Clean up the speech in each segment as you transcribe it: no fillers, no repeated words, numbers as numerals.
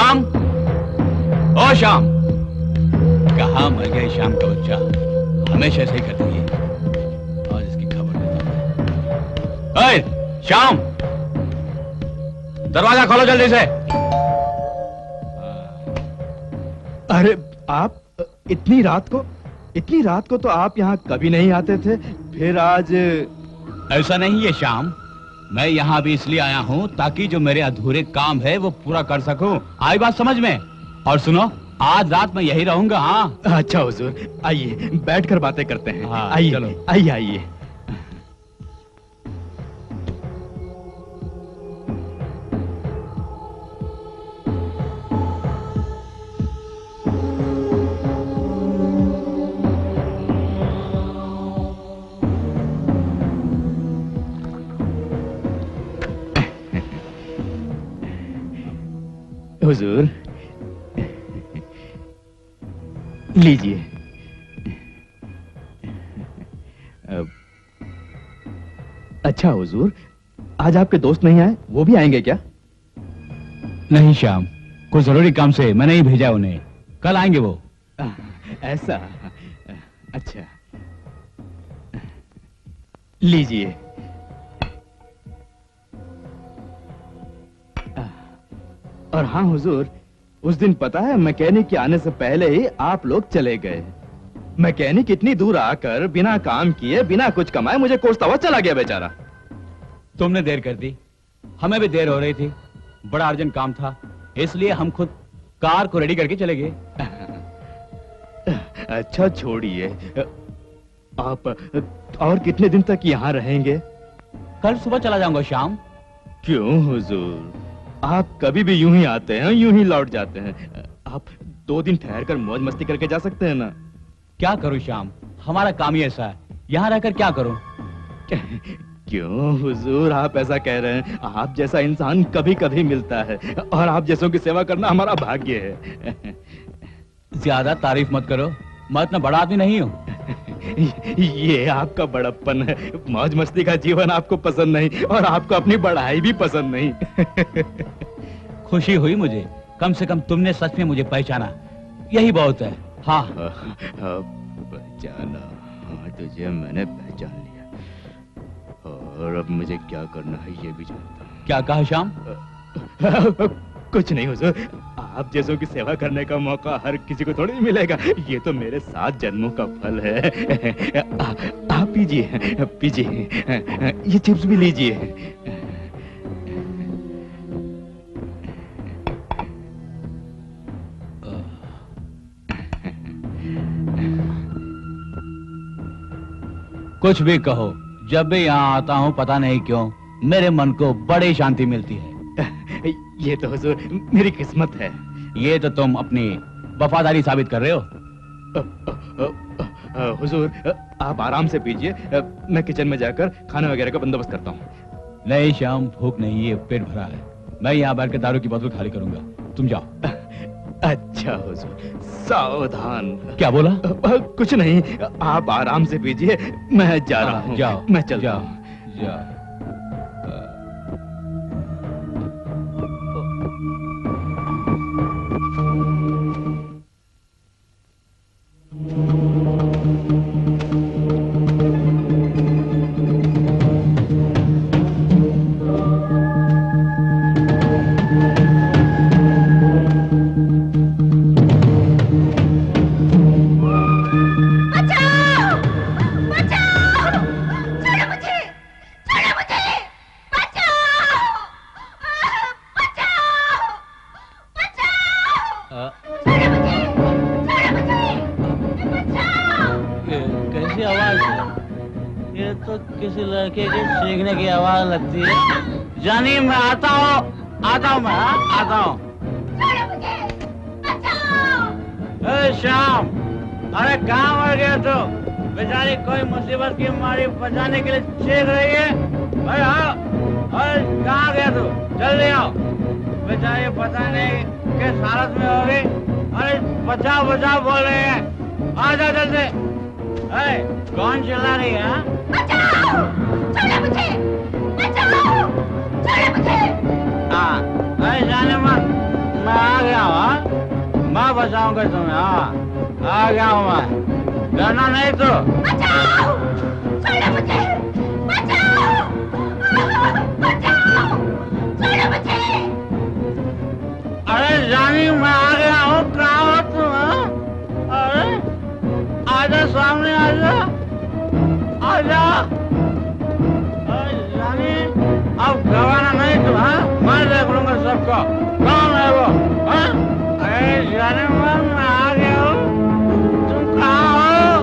श्याम, ओ श्याम, कहाँ मर गया श्याम का बच्चा? हमेशा ऐसे ही करती है। आज इसकी खबर लेता हूं। ओए श्याम, दरवाजा खोलो जल्दी से। अरे आप इतनी रात को तो आप यहाँ कभी नहीं आते थे, फिर आज? ऐसा नहीं है श्याम, मैं यहाँ भी इसलिए आया हूँ ताकि जो मेरे अधूरे काम है वो पूरा कर सकूं। आई बात समझ में? और सुनो, आज रात मैं यही रहूंगा। हाँ अच्छा हुजूर, आइए बैठकर बातें करते हैं। हाँ, आइए चलो। आइए आइए। हुजूर लीजिए। अच्छा हुजूर, आज आपके दोस्त नहीं आए? वो भी आएंगे क्या? नहीं श्याम, कुछ जरूरी काम से मैंने ही भेजा उन्हें, कल आएंगे वो। ऐसा? अच्छा लीजिए। और हाँ हुजूर, उस दिन पता है मैकेनिक के आने से पहले ही आप लोग चले गए। मैकेनिक इतनी दूर आकर बिना काम किए बिना कुछ कमाए मुझे कोसता हुआ चला गया बेचारा। तुमने देर कर दी, हमें भी देर हो रही थी, बड़ा अर्जेंट काम था, इसलिए हम खुद कार को रेडी करके चले गए। अच्छा छोड़िए, आप और कितने दिन तक यहाँ रहेंगे? कल सुबह चला जाऊंगा श्याम। क्यों हुजूर, आप कभी भी यूं ही आते हैं यूं ही लौट जाते हैं। आप 2 दिन ठहर कर मौज मस्ती करके जा सकते हैं ना। क्या करूं श्याम, हमारा काम ही ऐसा है, यहाँ रहकर क्या करूं? क्यों हुजूर आप ऐसा कह रहे हैं? आप जैसा इंसान कभी कभी मिलता है और आप जैसों की सेवा करना हमारा भाग्य है। ज्यादा तारीफ मत करो, मैं इतना बड़ा आदमी नहीं हूँ। ये आपका बड़प्पन है। मौज मस्ती का जीवन आपको पसंद नहीं और आपको अपनी बढ़ाई भी पसंद नहीं। खुशी हुई मुझे, कम से कम तुमने सच में मुझे पहचाना, यही बहुत है। हाँ पहचाना? हाँ, तुझे मैंने पहचान लिया और अब मुझे क्या करना है ये भी जानता हूँ। क्या कहा श्याम? कुछ नहीं हुजूर, आप जैसों की सेवा करने का मौका हर किसी को थोड़ी मिलेगा। ये तो मेरे 7 जन्मों का फल है। आप पीजिए पीजिए, ये चिप्स भी लीजिए। कुछ भी कहो, जब भी यहाँ आता हूँ पता नहीं क्यों मेरे मन को बड़ी शांति मिलती है। ये तो हुजूर मेरी किस्मत है। ये तो तुम अपनी वफादारी साबित कर रहे हो। हुजूर आप आराम से पीजिए, मैं किचन में जाकर खाने वगैरह का बंदोबस्त करता हूँ। नहीं श्याम, भूख नहीं है, पेट भरा है। मैं यहाँ बैठकर दारू की बोतल खाली करूंगा, तुम जाओ। अच्छा हुजूर, सावधान। क्या बोला? कुछ नहीं, आप आराम से पीजिए, मैं जा रहा हूँ। जाओ, मैं चलता हूँ। जाओ। कैसी आवाज है? ये तो किसी लड़के के चीखने की आवाज लगती है। जानी मैं आता हूँ मैं आता हूँ। श्याम, अरे कहाँ मर गया तू? बेचारी कोई मुसीबत की मारी बचाने के लिए चीख रही है। अरे हाँ, अरे कहाँ गया तू? जल्दी आओ, बेचारी पता नहीं किस हालत में होगी। अरे बचाओ बचाओ बोल रहे हैं, आ जाओ जल्दी। अरे कौन चिल्ला रही है? बचाओ! छोड़ो मुझे! बचाओ! छोड़ो मुझे! हाँ, अरे जाने मत, मैं आ गया। मैं बचाऊंगा तुम्हें। हाँ, आ गया हूँ मैं। डरना नहीं तो। बचाओ! छोड़ो मुझे! बचाओ! बचाओ! छोड़ो मुझे! अरे जानी, मैं आ गया हूँ। कहाँ हो तुम? हाँ? अरे आजा, सामने आजा, आजा। अरे जानी, अब घबराना नहीं तुम। हाँ, मैं देख लूंगा सबको। कौन है वो? हाँ? अरे जानी, मैं आ गया हूँ। तुम कहाँ हो?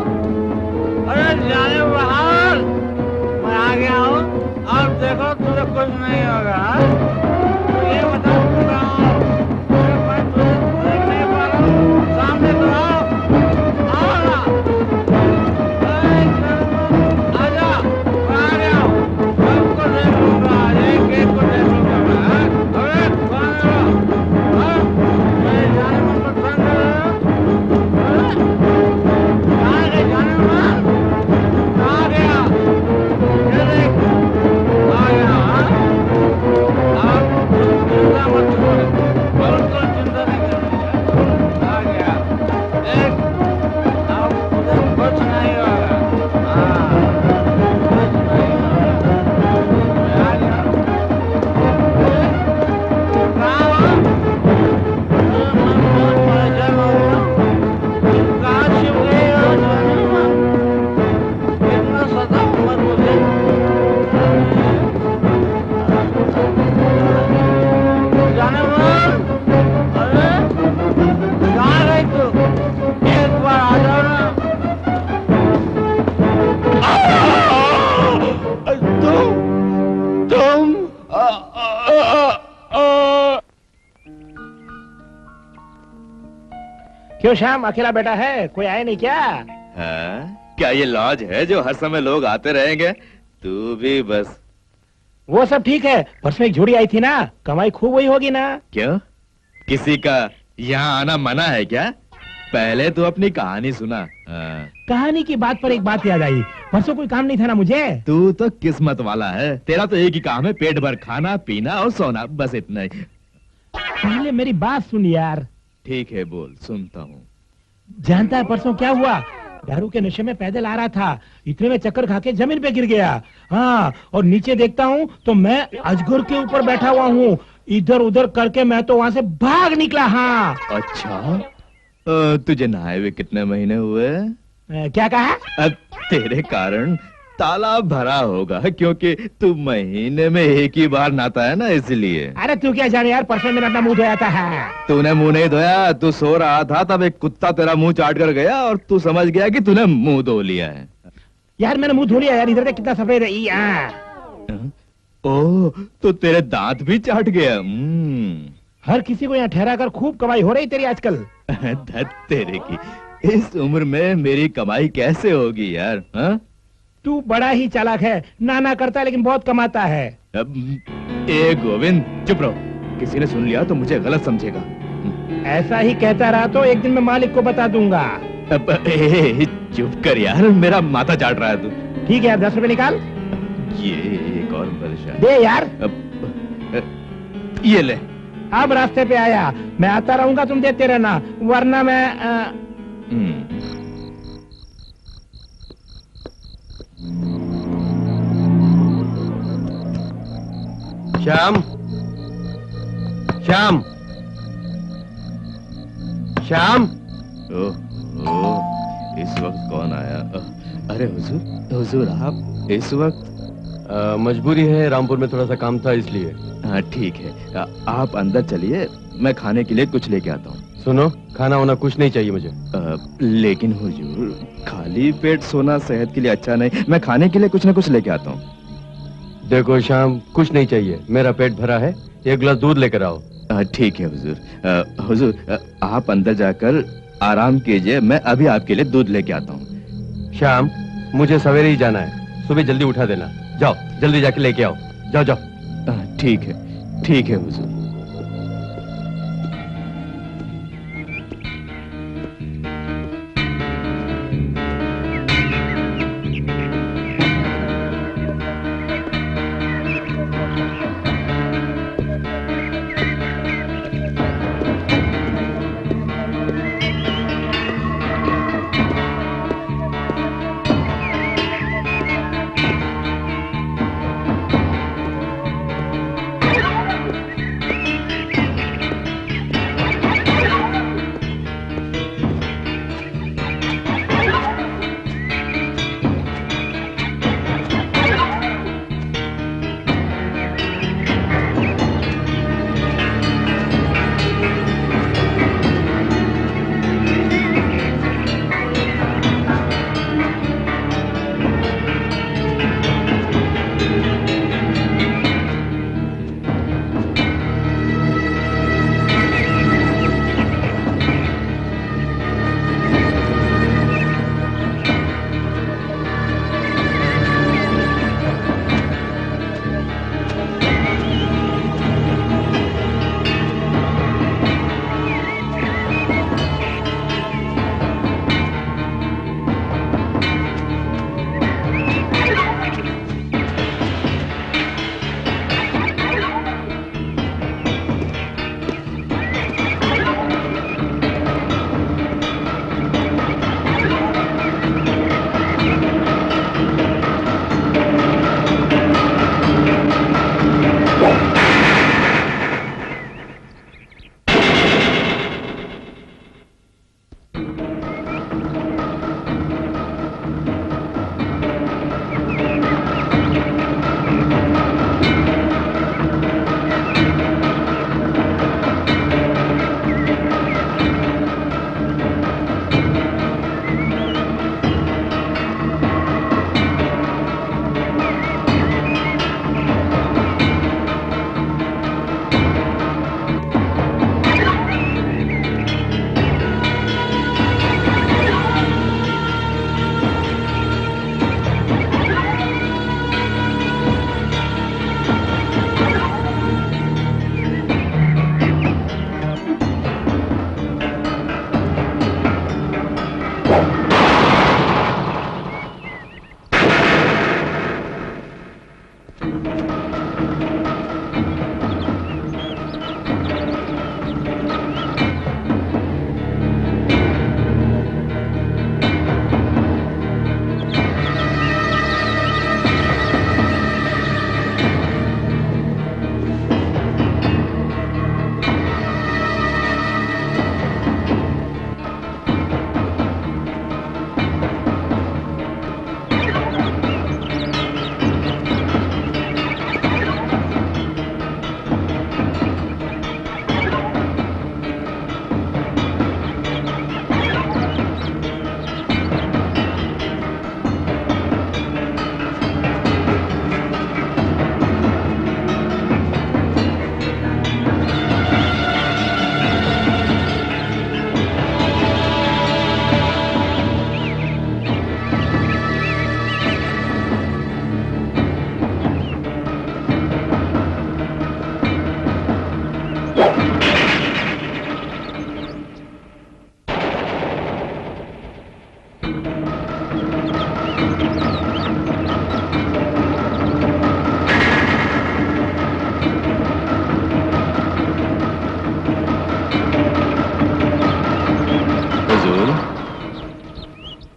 अरे जानी बहार, मैं आ गया हूँ। अब देखो, तुझे कुछ नहीं होगा। हाँ? तो ये बताओ तुम कहाँ हो? सामने तो आओ, आओ ना। आजा, मैं आ गया हूँ। सबको देख लूंगा, एक एक को देख लूंगा मैं। अरे कौन है वो? मेरे जाने मन को तंग कर रहे हो? कहाँ गए जाने मन? कहाँ गया? ये देख, आ गया। अब चिंता मत करो, बिल्कुल चिंता नहीं करनी है। आ गया, देख, अब मुझे कुछ नहीं होगा। हाँ, कुछ नहीं होगा। मैं आ गया। कहाँ हो? मैं बहुत परेशान हो गया हूँ। कहाँ छिप गई हो जाने मन? इतना सताओ मत मुझे। जाने मन, अरे कहाँ गई तू? एक बार आ जाओ ना। तुम क्यों श्याम, अकेला बैठा है? कोई आया नहीं क्या? हाँ? क्या ये लॉज है जो हर समय लोग आते रहेंगे? तू भी बस। वो सब ठीक है, परसों एक झोड़ी आई थी ना, कमाई खूब हुई होगी ना? क्यों? किसी का यहाँ आना मना है क्या? पहले तो अपनी कहानी सुना। हाँ। कहानी की बात पर एक बात याद आई, परसों कोई काम नहीं था ना मुझे? तू तो किस्मत वाला है, तेरा तो एक ही काम है, पेट भर खाना पीना और सोना, बस इतना ही। पहले मेरी बात सुन यार। ठीक है, बोल, सुनता हूँ। जानता है परसों क्या हुआ? दारू के नशे में पैदल आ रहा था, इतने में चक्कर खा के जमीन पे गिर गया। हाँ, और नीचे देखता हूँ तो मैं अजगर के ऊपर बैठा हुआ हूँ। इधर उधर करके मैं तो वहाँ से भाग निकला। हाँ। अच्छा, तुझे नहाए हुए कितने महीने हुए? क्या कहा? अब तेरे कारण तालाब भरा होगा, क्योंकि तू महीने में एक ही बार नहाता है ना, इसलिए। अरे तू क्या जाने यार, परसों मैंने अपना मुंह धोया था। तूने मुंह नहीं धोया, तू सो रहा था, तब एक कुत्ता तेरा मुंह चाट कर गया और तू समझ गया कि तूने मुंह धो लिया है। यार मैंने मुंह धो लिया यार, इधर देख कितना सफेद है। ओह, तो तेरे दांत भी चाट गया। हर किसी को यहाँ ठहरा कर खूब कमाई हो रही तेरी आजकल। धत तेरे की, इस उम्र में मेरी कमाई कैसे होगी यार? हाँ? तू बड़ा ही चालाक है, नाना करता है लेकिन बहुत कमाता है। अब ए गोविंद, चुप रहो, किसी ने सुन लिया तो मुझे गलत समझेगा। ऐसा ही कहता रहा तो एक दिन मैं मालिक को बता दूंगा। अब चुप कर यार, मेरा माथा चाट रहा है तू। ठीक है यार, 10 रुपए निकाल। ये एक और परेशान। दे यार। ये ले। अब रास्ते पे आया, मैं आता रहूंगा, तुम देते रहना, वरना मैं श्याम, श्याम, श्याम। इस वक्त कौन आया? अरे हुजूर, हुजूर आप इस वक्त? मजबूरी है, रामपुर में थोड़ा सा काम था इसलिए। हाँ ठीक है, आप अंदर चलिए, मैं खाने के लिए कुछ लेके आता हूँ। सुनो, खाना वाना कुछ नहीं चाहिए मुझे। लेकिन हुजूर, खाली पेट सोना सेहत के लिए अच्छा नहीं, मैं खाने के लिए कुछ ना कुछ लेके आता हूँ। देखो श्याम, कुछ नहीं चाहिए, मेरा पेट भरा है, 1 गिलास दूध लेकर आओ। ठीक है हुजूर। हुजूर आप अंदर जाकर आराम कीजिए, मैं अभी आपके लिए दूध लेके आता हूँ। श्याम, मुझे सवेरे ही जाना है, सुबह जल्दी उठा देना। जाओ, जल्दी जाके लेके आओ, जाओ जाओ। ठीक है हुजूर।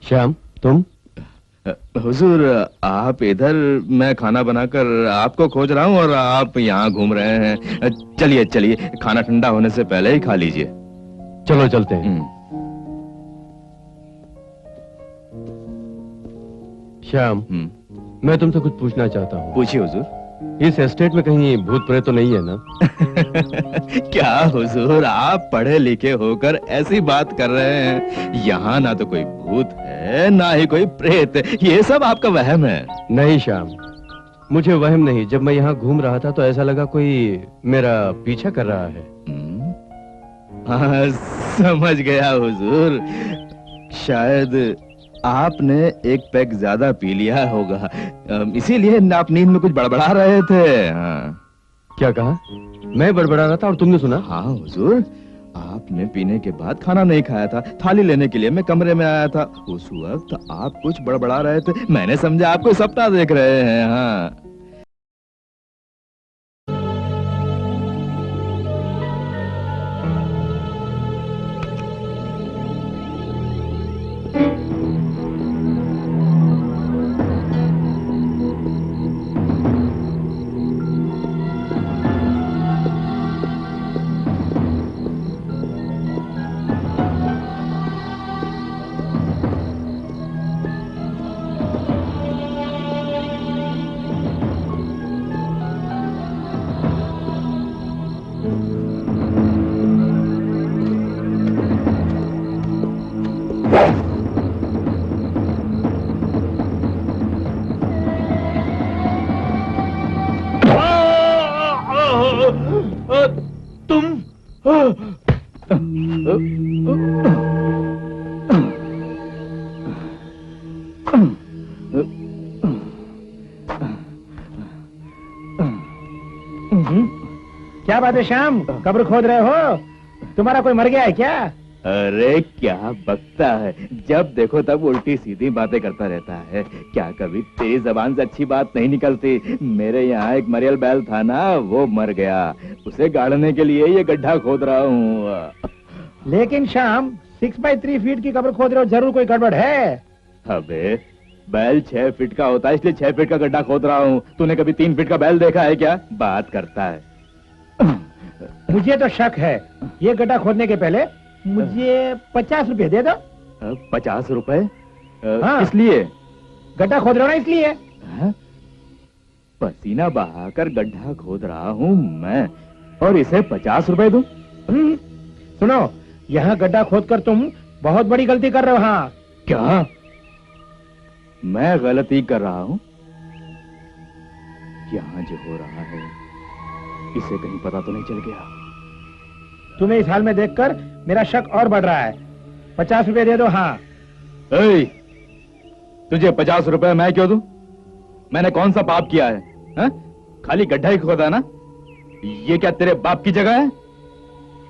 श्याम, तुम? हुजूर, आप इधर, मैं खाना बनाकर आपको खोज रहा हूँ और आप यहाँ घूम रहे हैं। चलिए चलिए, खाना ठंडा होने से पहले ही खा लीजिए। चलो चलते हैं। श्याम, मैं तुमसे कुछ पूछना चाहता हूँ। पूछिए हुजूर। इस एस्टेट में कहीं भूत प्रेत तो नहीं है ना? क्या हुजूर, आप पढ़े लिखे होकर ऐसी बात कर रहे हैं? यहाँ ना तो कोई भूत है, ना ही कोई प्रेत। ये सब आपका वहम है। नहीं श्याम, मुझे वहम नहीं। जब मैं यहाँ घूम रहा था तो ऐसा लगा कोई मेरा पीछा कर रहा है। हाँ, समझ गया हुजूर। शायद आपने एक पैक ज्यादा पी लिया होगा, इसीलिए आप नींद में कुछ बड़बड़ा रहे थे। हाँ। क्या कहा? मैं बड़बड़ा रहा था और तुमने सुना? हाँ हुजूर, आपने पीने के बाद खाना नहीं खाया था। थाली लेने के लिए मैं कमरे में आया था। उस वक्त आप कुछ बड़बड़ा रहे थे। मैंने समझा आपको सपना देख रहे हैं। हाँ। क्या बात है श्याम, कब्र खोद रहे हो? तुम्हारा कोई मर गया है क्या? अरे क्या बकता है, जब देखो तब उल्टी सीधी बातें करता रहता है। क्या कभी तेरी जबान से अच्छी बात नहीं निकलती? मेरे यहाँ एक मरियल बैल था ना, वो मर गया। उसे गाड़ने के लिए ये गड्ढा खोद रहा हूँ। लेकिन श्याम, 6x3 फीट की कब्र खोद रहे हो, जरूर कोई गड़बड़ है। अबे बैल 6 फीट का होता है, इसलिए 6 फीट का गड्ढा खोद रहा हूँ। तूने कभी 3 फीट का बैल देखा है क्या? बात करता है। मुझे तो शक है, ये गड्ढा खोदने के पहले मुझे 50 रुपए दे दो। 50 रुपए? हाँ। इसलिए गड्ढा खोद रहे हो ना, इसलिए। पसीना बहाकर गड्ढा खोद रहा हूँ मैं, और इसे 50 रुपए दूं? सुनो, यहाँ गड्ढा खोद कर तुम बहुत बड़ी गलती कर रहे हो। हाँ। क्या मैं गलती कर रहा हूँ? यहाँ जो हो रहा है इसे कहीं पता तो नहीं चल गया? तुम्हें इस हाल में देखकर मेरा शक और बढ़ रहा है। 50 रुपए दे दो। हाँ। तुझे 50 रुपए मैं क्यों दूं? मैंने कौन सा पाप किया है? हा? खाली गड्ढा ही खोदा ना? ये क्या तेरे बाप की जगह है?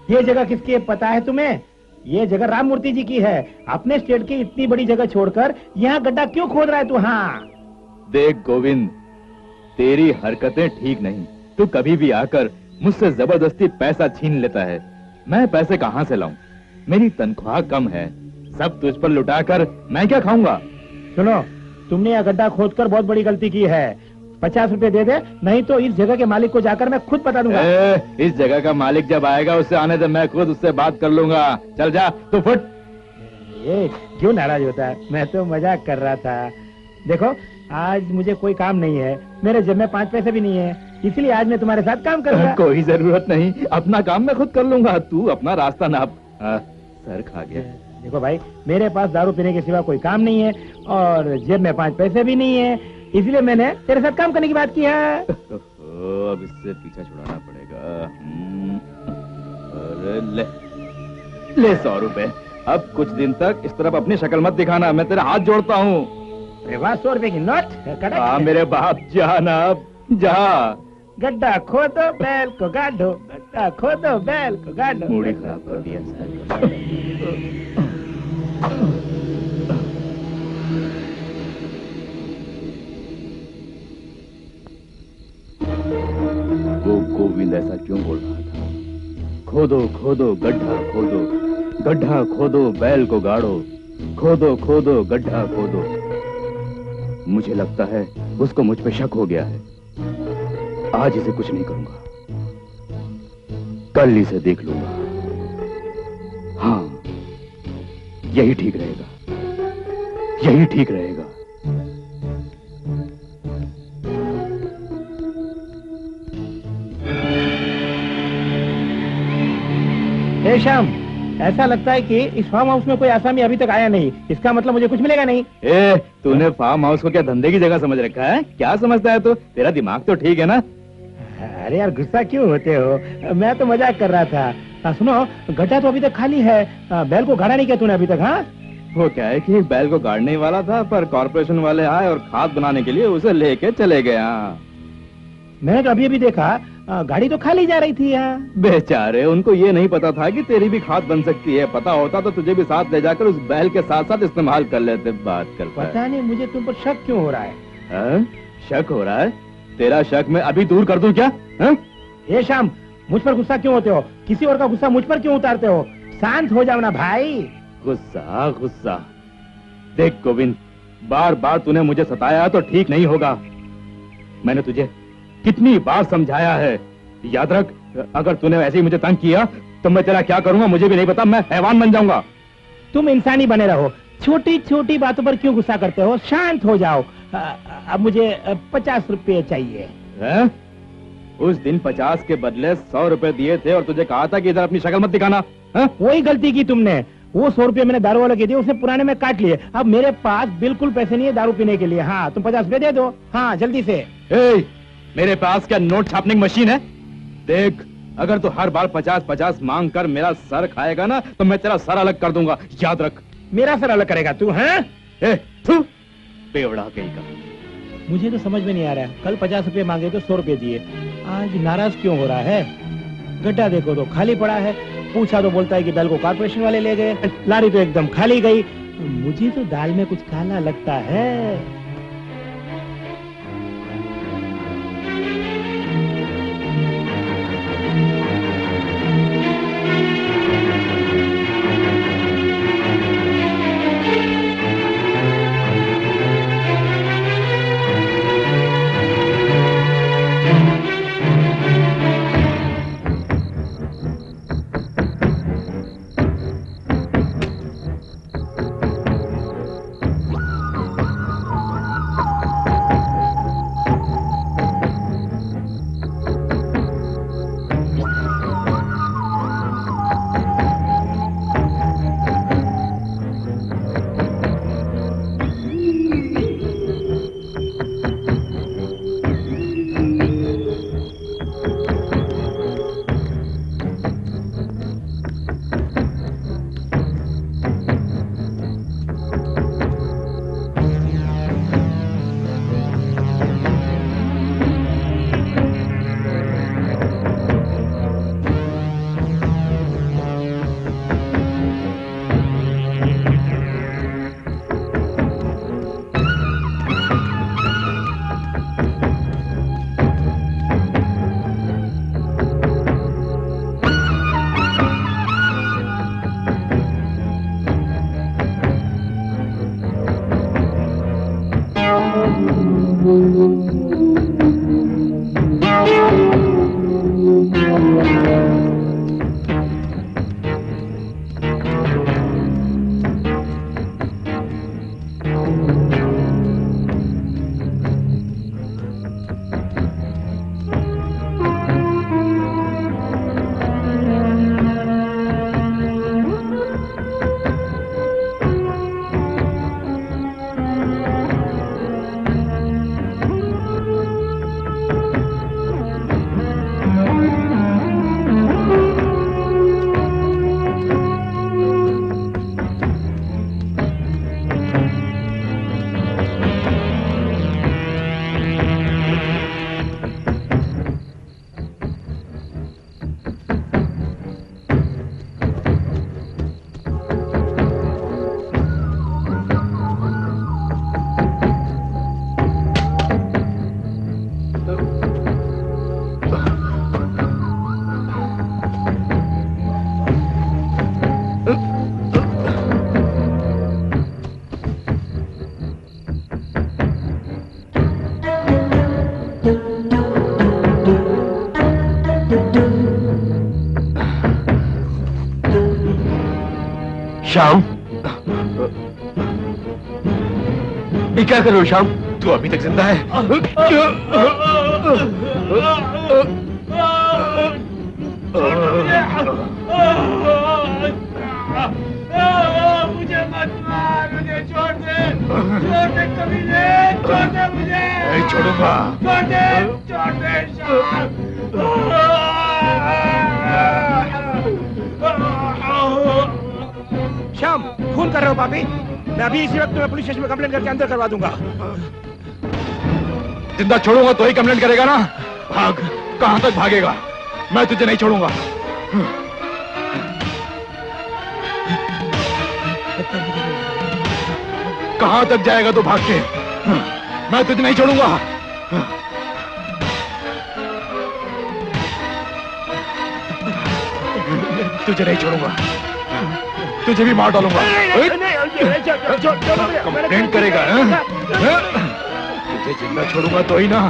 ये जगह किसकी है पता है तुम्हें? ये जगह राम मूर्ति जी की है। अपने स्टेट की इतनी बड़ी जगह छोड़कर यहाँ गड्ढा क्यों खोद रहा है तू? हाँ। देख गोविंद, तेरी हरकतें ठीक नहीं। तू कभी भी आकर मुझसे जबरदस्ती पैसा छीन लेता है। मैं पैसे कहाँ से लाऊं? मेरी तनख्वाह कम है, सब तुझ पर लुटाकर मैं क्या खाऊंगा? सुनो, तुमने यह गड्ढा खोदकर बहुत बड़ी गलती की है। 50 रुपए दे दे, नहीं तो इस जगह के मालिक को जाकर मैं खुद बता दूंगा। इस जगह का मालिक जब आएगा उससे आने दे, मैं खुद उससे बात कर लूंगा। चल जा, तू फुट। ये क्यों नाराज होता है? मैं तो मजाक कर रहा था। देखो, आज मुझे कोई काम नहीं है, मेरे जेब में 5 पैसे भी नहीं है, इसलिए आज मैं तुम्हारे साथ काम करूंगा। कोई जरूरत नहीं, अपना काम मैं खुद कर लूंगा। तू अपना रास्ता नाप। सर खा गया। देखो भाई, मेरे पास दारू पीने के सिवा कोई काम नहीं है और जेब में 5 पैसे भी नहीं है, इसलिए मैंने तेरे साथ काम करने की बात की है। अब इससे पीछा छुड़ाना पड़ेगा। अरे ले 100 रुपए। अब कुछ दिन तक इस तरफ अपनी शक्ल मत दिखाना, मैं तेरा हाथ जोड़ता हूँ। 100 रुपए की नोट। हाँ मेरे बाप, जा ना, जा। गड्ढा खोदो बैल को गाड़ो, गड्ढा खोदो बैल को गाड़ो। मूड खराब कर दिया वो गोविंद ऐसा क्यों बोल रहा था? खोदो खोदो गड्ढा खोदो, गड्ढा खोदो बैल को गाड़ो। खोदो खोदो गड्ढा खोदो। मुझे लगता है उसको मुझ पे शक हो गया है। आज इसे कुछ नहीं करूंगा, कल इसे देख लूंगा। हाँ, यही ठीक रहेगा, यही ठीक रहेगा। हे श्याम, ऐसा लगता है कि इस फार्म हाउस में कोई आसामी अभी तक आया नहीं। इसका मतलब मुझे कुछ मिलेगा नहीं। तूने फार्म हाउस को क्या धंधे की जगह समझ रखा है? क्या समझता है तू? तेरा दिमाग तो ठीक है ना? अरे यार, गुस्सा क्यों होते हो? मैं तो मजाक कर रहा था। सुनो, गड्ढा तो अभी तक खाली है। बैल को गाड़ा नहीं किया तूने अभी तक? हाँ, वो क्या है कि बैल को गाड़ने ही वाला था, पर कॉर्पोरेशन वाले आए और खाद बनाने के लिए उसे लेके चले गए। मैंने तो अभी अभी देखा, गाड़ी तो खाली जा रही थी यहाँ। बेचारे, उनको ये नहीं पता था कि तेरी भी खाद बन सकती है। पता होता तो तुझे भी साथ ले जाकर उस बैल के साथ साथ इस्तेमाल कर लेते। बात करता है। पता नहीं मुझे तुम पर शक क्यों हो रहा है? शक हो रहा है? तेरा शक मैं अभी दूर कर दूं क्या? ये शाम, मुझ पर गुस्सा क्यों होते हो? किसी और का गुस्सा मुझ पर क्यों उतारते हो? शांत हो जाओ ना भाई। गुस्सा गुस्सा? देख गोविंद, बार बार तूने मुझे सताया तो ठीक नहीं होगा। मैंने तुझे कितनी बार समझाया है, याद रख। अगर तूने ऐसे ही मुझे तंग किया तो मैं तेरा क्या करूंगा मुझे भी नहीं पता। मैं हैवान बन जाऊंगा। तुम इंसानी बने रहो। छोटी छोटी बातों पर क्यों गुस्सा करते हो? शांत हो जाओ। अब मुझे 50 रुपये चाहिए। है? उस दिन 50 के बदले 100 रुपए दिए थे और तुझे कहा था कि इधर अपनी शक्ल मत दिखाना। वही गलती की तुमने। वो 100 रुपये मैंने दारू वाले के दिए, उसने पुराने में काट लिए। अब मेरे पास बिल्कुल पैसे नहीं है दारू पीने के लिए। हाँ, तुम 50 रुपये दे दो। हाँ, जल्दी से। मेरे पास क्या नोट छापने की मशीन है? देख, अगर तू हर बार 50-50 मांग कर मेरा सर खाएगा ना तो मैं तेरा सर अलग कर दूंगा। याद रख। मेरा सर अलग करेगा तू? हैं? बेवड़ा कहीं का। मुझे तो समझ में नहीं आ रहा है। कल 50 रुपये मांगे तो 100 रुपये दिए, आज नाराज क्यों हो रहा है? गड्ढा देखो तो खाली पड़ा है। पूछा तो बोलता है कि बैल को कॉर्पोरेशन वाले ले गए। लारी तो एकदम खाली गई। मुझे तो दाल में कुछ काला लगता है। श्याम, ये क्या कर रहे हो श्याम? तू अभी तक जिंदा है? मुझे मत मार, मुझे छोड़ दे कमीने, छोड़ दे मुझे। नहीं छोड़ूंगा। छोड़ दे श्याम, खून कर रहे हो पापी? मैं अभी इसी वक्त तुम्हें पुलिस स्टेशन में कंप्लेंट करके अंदर करवा दूंगा। जिंदा छोड़ूंगा तो ही कंप्लेंट करेगा ना? भाग, कहां तक भागेगा? मैं तुझे नहीं छोड़ूंगा। कहां तक जाएगा तू भाग के? मैं तुझे नहीं छोड़ूंगा। तुझे नहीं छोड़ूंगा, तुझे भी मार डालूंगा। कंप्लेंट करेगा? तुझे जिंदा छोड़ूंगा तो ही ना।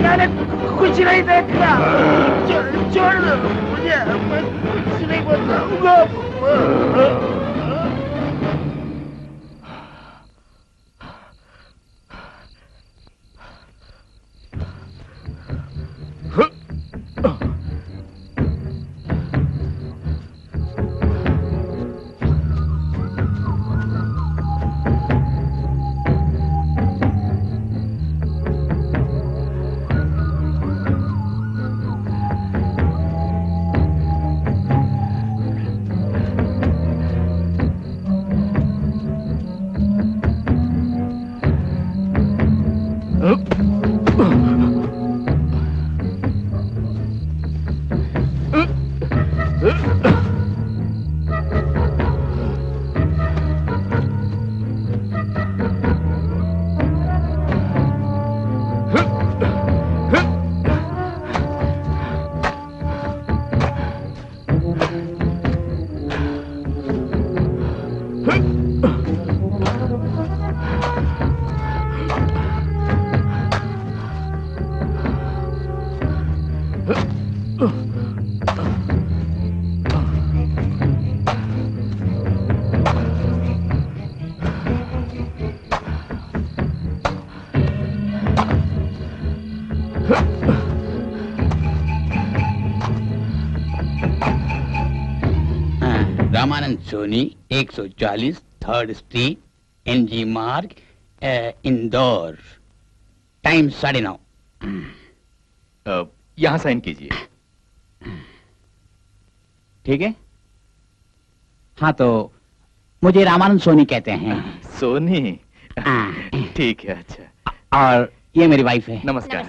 मैंने कुछ नहीं देखा। छोड़ दो मुझे, मैं कुछ नहीं बताऊंगा। Ramanand Soni 140 3rd street NG मार्ग इंदौर। टाइम 9:30। यहां साइन कीजिए। ठीक है। हाँ तो मुझे रामानंद सोनी कहते हैं। सोनी? ठीक है। अच्छा, और ये मेरी वाइफ है। नमस्कार।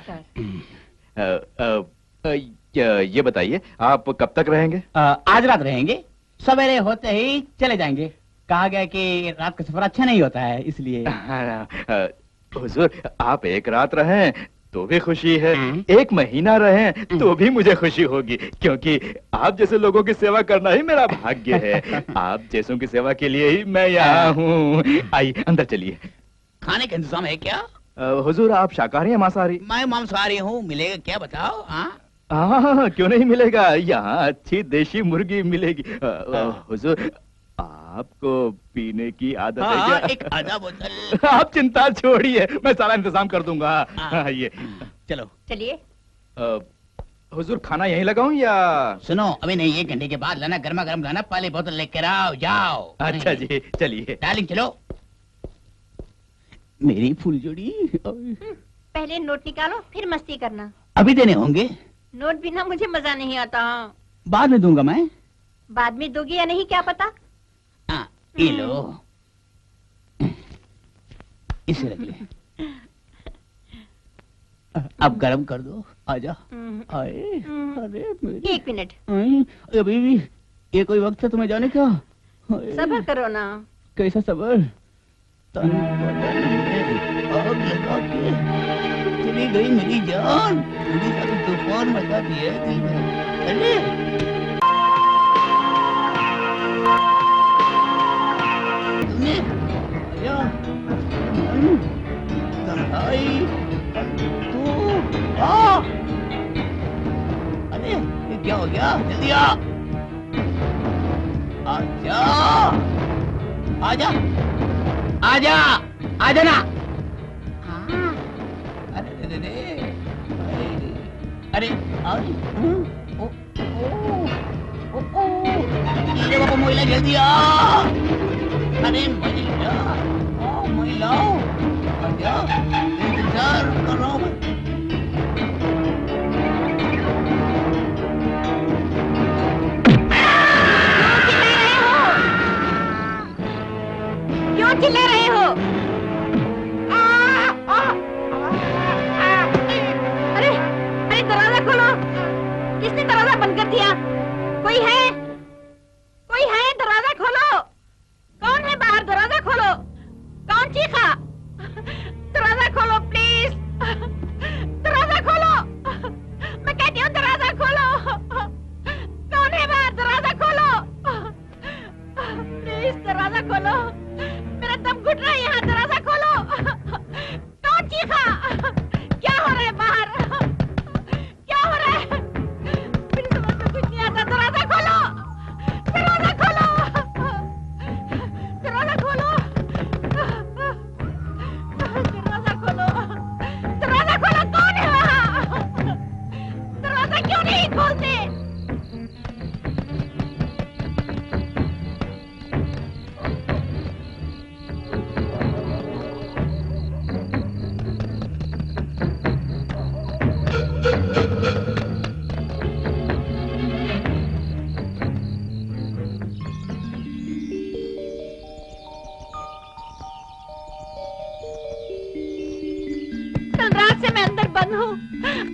ये बताइए आप कब तक रहेंगे? आज रात रहेंगे, सवेरे होते ही चले जाएंगे। कहा गया कि रात का सफर अच्छा नहीं होता है, इसलिए। हुजूर, आप एक रात रहें तो भी खुशी है, एक महीना रहें तो भी मुझे खुशी होगी, क्योंकि आप जैसे लोगों की सेवा करना ही मेरा भाग्य है। आप जैसों की सेवा के लिए ही मैं यहाँ हूँ। आइए अंदर चलिए। खाने का इंतजाम है क्या? हुजूर, आप शाकाहारी या मांसाहारी? मैं मांसाहारी हूँ, मिलेगा क्या बताओ? हाँ, क्यों नहीं मिलेगा, यहाँ अच्छी देशी मुर्गी मिलेगी। हुजूर, आपको पीने की आदत है क्या? एक आधा बोतल। आप चिंता छोड़िए, मैं सारा इंतजाम कर दूंगा। ये चलो चलिए। हुजूर, खाना यहीं लगाऊं या? सुनो, अभी नहीं, 1 घंटे के बाद लाना, गर्मा गर्म लाना, पहले बोतल लेकर आओ। जाओ। अच्छा जी, चलिए। डार्लिंग चलो। मेरी फूलझड़ी। पहले नोट निकालो, फिर मस्ती करना। अभी देने होंगे? नोट बिना मुझे मजा नहीं आता। बाद में दूंगा मैं। बाद में दोगी या नहीं क्या पता। ये लो, इसे रख ले। अब गरम कर दो। आजा। आए। अरे मेरी। 1 मिनट। अभी भी ये कोई वक्त है तुम्हें जाने का? सब्र करो ना। कैसा सब्र? तन बदन में आग लगा के चली गई मेरी जान। थोड़ी सा तूफान मचा दिया दिल में। अरे क्या हो गया? जल्दी आ। आजा, आजा, आजा, आजा ना। अरे अरे अरे अरे अरे ओ ओ ओ अरे बाबा महिला जल्दी आ। अरे महिला ओ महिला आजा, इंतजार कर रहा हूँ मैं। क्यों चिल्ला रहे हो? अरे अरे दरवाजा खोलो। किसने दरवाजा बंद कर दिया? कोई है? कोई है? दरवाजा खोलो। कौन है बाहर? दरवाजा खोलो। कौन चीखा? दरवाजा खोलो प्लीज। दरवाजा खोलो। मैं कहती हूँ दरवाजा खोलो। कौन है बाहर? दरवाजा खोलो प्लीज। दरवाजा खोलो। मेरा दम घुट रहा है यहाँ। दरवाजा खोलो। कौन चीखा? क्या हो रहा है बाहर? क्या हो रहा है? मेरी समझ में कुछ नहीं आता। दरवाजा खोलो। दरवाजा खोलो। दरवाजा खोलो। दरवाजा खोलो। दरवाजा खोलो। कौन है वहाँ? दरवाजा क्यों नहीं खोलते? कल रात से मैं अंदर बंद हूँ।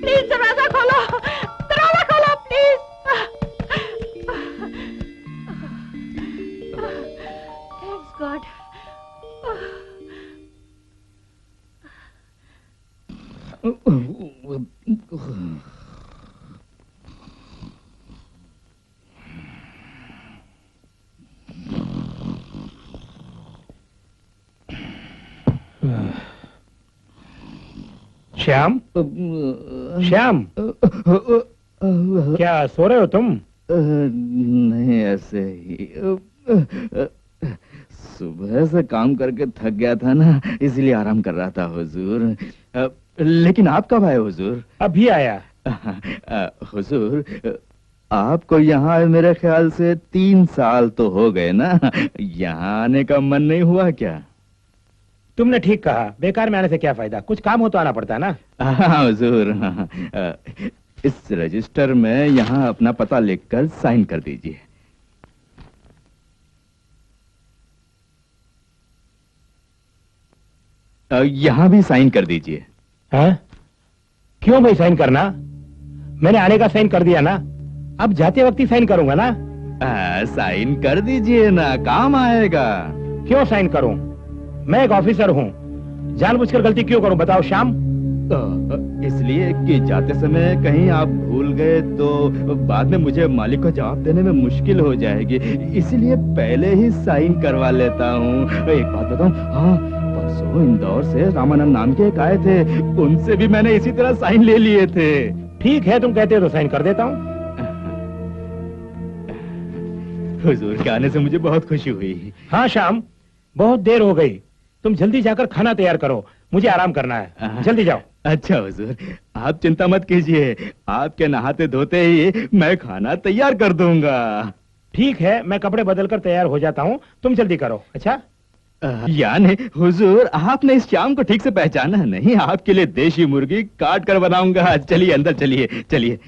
प्लीज दरवाजा खोलो। दरवाजा खोलो please. Thanks God. Shyam, Shyam, क्या सो रहे हो तुम? नहीं, ऐसे ही सुबह से काम करके थक गया था ना, इसलिए आराम कर रहा था हुजूर। लेकिन आप कब आए हुजूर? अभी आया। हुजूर, आपको यहाँ मेरे ख्याल से 3 साल तो हो गए ना, यहाँ आने का मन नहीं हुआ क्या? तुमने ठीक कहा, बेकार में आने से क्या फायदा, कुछ काम हो तो आना पड़ता है ना। हाँ हुजूर, हाँ। इस रजिस्टर में यहाँ अपना पता लिखकर साइन कर दीजिए। यहाँ भी साइन कर दीजिए। हाँ? क्यों भाई साइन करना? मैंने आने का साइन कर दिया ना, अब जाते वक्त ही साइन करूंगा ना। साइन कर दीजिए ना, काम आएगा। क्यों साइन करूं? मैं एक ऑफिसर हूं, जानबूझकर गलती क्यों करूं बताओ श्याम? इसलिए कि जाते समय कहीं आप भूल गए तो बाद में मुझे मालिक को जवाब देने में मुश्किल हो जाएगी, इसलिए पहले ही साइन करवा लेता हूँ। एक बात बताऊं, हाँ, परसों इंदौर से रामानंद नाम के एक आए थे, उनसे भी मैंने इसी तरह साइन ले लिए थे। ठीक है, तुम कहते हो तो साइन कर देता हूँ। हुजूर के आने से मुझे बहुत खुशी हुई। हाँ श्याम, बहुत देर हो गई, तुम जल्दी जाकर खाना तैयार करो, मुझे आराम करना है, जल्दी जाओ। अच्छा हुजूर, आप चिंता मत कीजिए, आपके नहाते धोते ही मैं खाना तैयार कर दूंगा। ठीक है, मैं कपड़े बदलकर तैयार हो जाता हूँ, तुम जल्दी करो। अच्छा? यानी हुजूर, आपने इस श्याम को ठीक से पहचाना नहीं, आपके लिए देशी मुर्गी काट कर बनाऊंगा। चलिए अंदर चलिए, चलिए।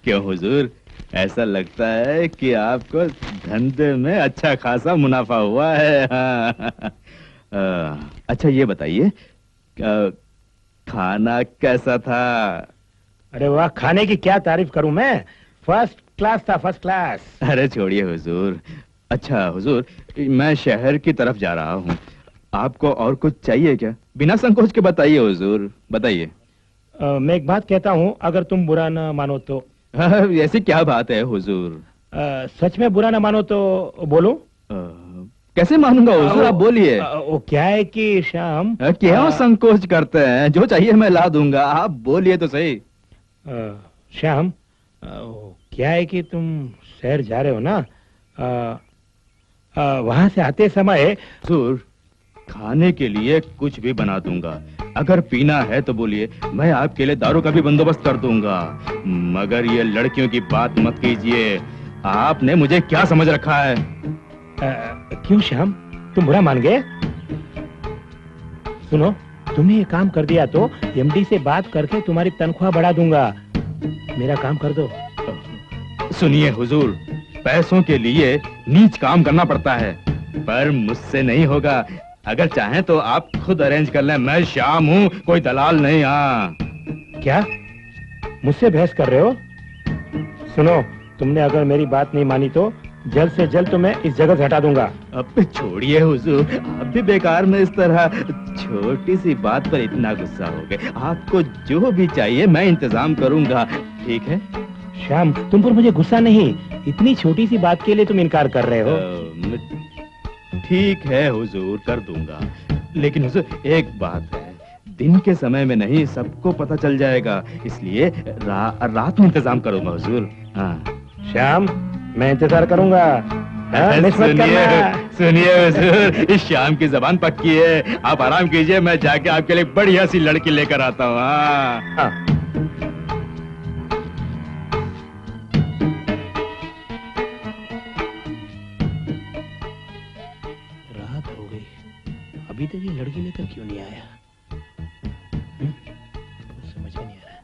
क्यों हुजूर, ऐसा लगता है कि आपको धंधे में अच्छा खासा मुनाफा हुआ है। अच्छा ये बताइए, खाना कैसा था? अरे वाह, खाने की क्या तारीफ करूं मैं, फर्स्ट क्लास था, फर्स्ट क्लास। अरे छोड़िए हुजूर। अच्छा हुजूर, मैं शहर की तरफ जा रहा हूँ, आपको और कुछ चाहिए क्या? बिना संकोच के बताइए हुजूर, बताइए। मैं एक बात कहता हूँ, अगर तुम बुरा न मानो तो। ऐसी क्या बात है हुजूर? सच में बुरा न मानो तो बोलो। कैसे मानूंगा हुजूर, आप बोलिए। वो क्या है कि श्याम, क्यों संकोच करते हैं? जो चाहिए मैं ला दूंगा, आप बोलिए तो सही। श्याम, क्या है कि तुम शहर जा रहे हो ना, वहां से आते समय हुजूर, खाने के लिए कुछ भी बना दूंगा। अगर पीना है तो बोलिए, मैं आपके लिए दारू का भी बंदोबस्त कर दूंगा। मगर ये लड़कियों की बात मत कीजिए, आपने मुझे क्या समझ रखा है? क्यों श्याम, तुम बुरा मान गए? सुनो, तुमने ये काम कर दिया तो एमडी से बात करके तुम्हारी तनख्वाह बढ़ा दूंगा। मेरा काम कर दो। सुनिए हुजूर, पैसों के लिए नीच काम करना पड़ता है, पर मुझसे नहीं होगा। अगर चाहें तो आप खुद अरेंज कर लें, मैं श्याम हूँ, कोई दलाल नहीं। हाँ। क्या मुझसे बहस कर रहे हो? सुनो, तुमने अगर मेरी बात नहीं मानी तो जल्द से जल्द तुम्हें इस जगह से हटा दूंगा। अब छोड़िए हुजूर, आप भी बेकार में इस तरह छोटी सी बात पर इतना गुस्सा हो गए। आपको जो भी चाहिए मैं इंतजाम करूंगा, ठीक है? श्याम, तुम पर मुझे गुस्सा नहीं, इतनी छोटी सी बात के लिए तुम इनकार कर रहे हो। ठीक है हुजूर, कर दूंगा, लेकिन हुजूर एक बात है, दिन के समय में नहीं, सबको पता चल जाएगा, इसलिए रात में इंतजाम करूंगा हुजूर। हाँ। श्याम, मैं इंतजार करूंगा। सुनिए हुजूर, इस शाम की जबान पक्की है, आप आराम कीजिए, मैं जाके आपके लिए बढ़िया सी लड़की लेकर आता हूँ। हाँ। रात हो गई, अभी तक ये लड़की लेकर क्यों नहीं आया? समझ में नहीं आ रहा।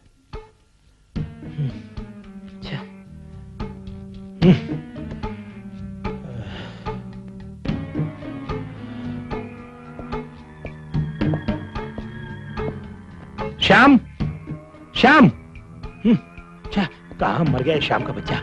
श्याम, श्याम, कहाँ मर गया श्याम का बच्चा?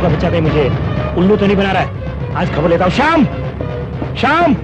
बच्चा कहीं मुझे उल्लू तो नहीं बना रहा है? आज खबर लेता हूं। श्याम, श्याम,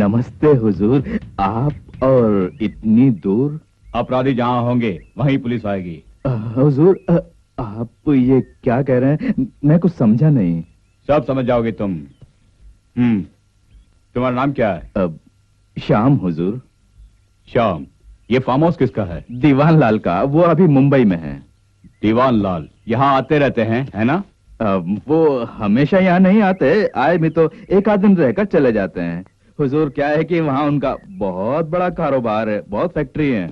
नमस्ते हुजूर, आप और इतनी दूर? अपराधी जहाँ होंगे वहीं पुलिस आएगी। हुजूर, आप ये क्या कह रहे हैं? मैं कुछ समझा नहीं। सब समझ जाओगे तुम। तुम्हारा नाम क्या है? श्याम हुजूर। श्याम, ये फार्म हाउस किसका है? दीवान लाल का, वो अभी मुंबई में है। दीवान लाल यहाँ आते रहते हैं, है ना? वो हमेशा यहाँ नहीं आते, आए भी तो एक आध दिन रहकर चले जाते हैं। हुजूर, क्या है कि वहाँ उनका बहुत बड़ा कारोबार है, बहुत फैक्ट्री है।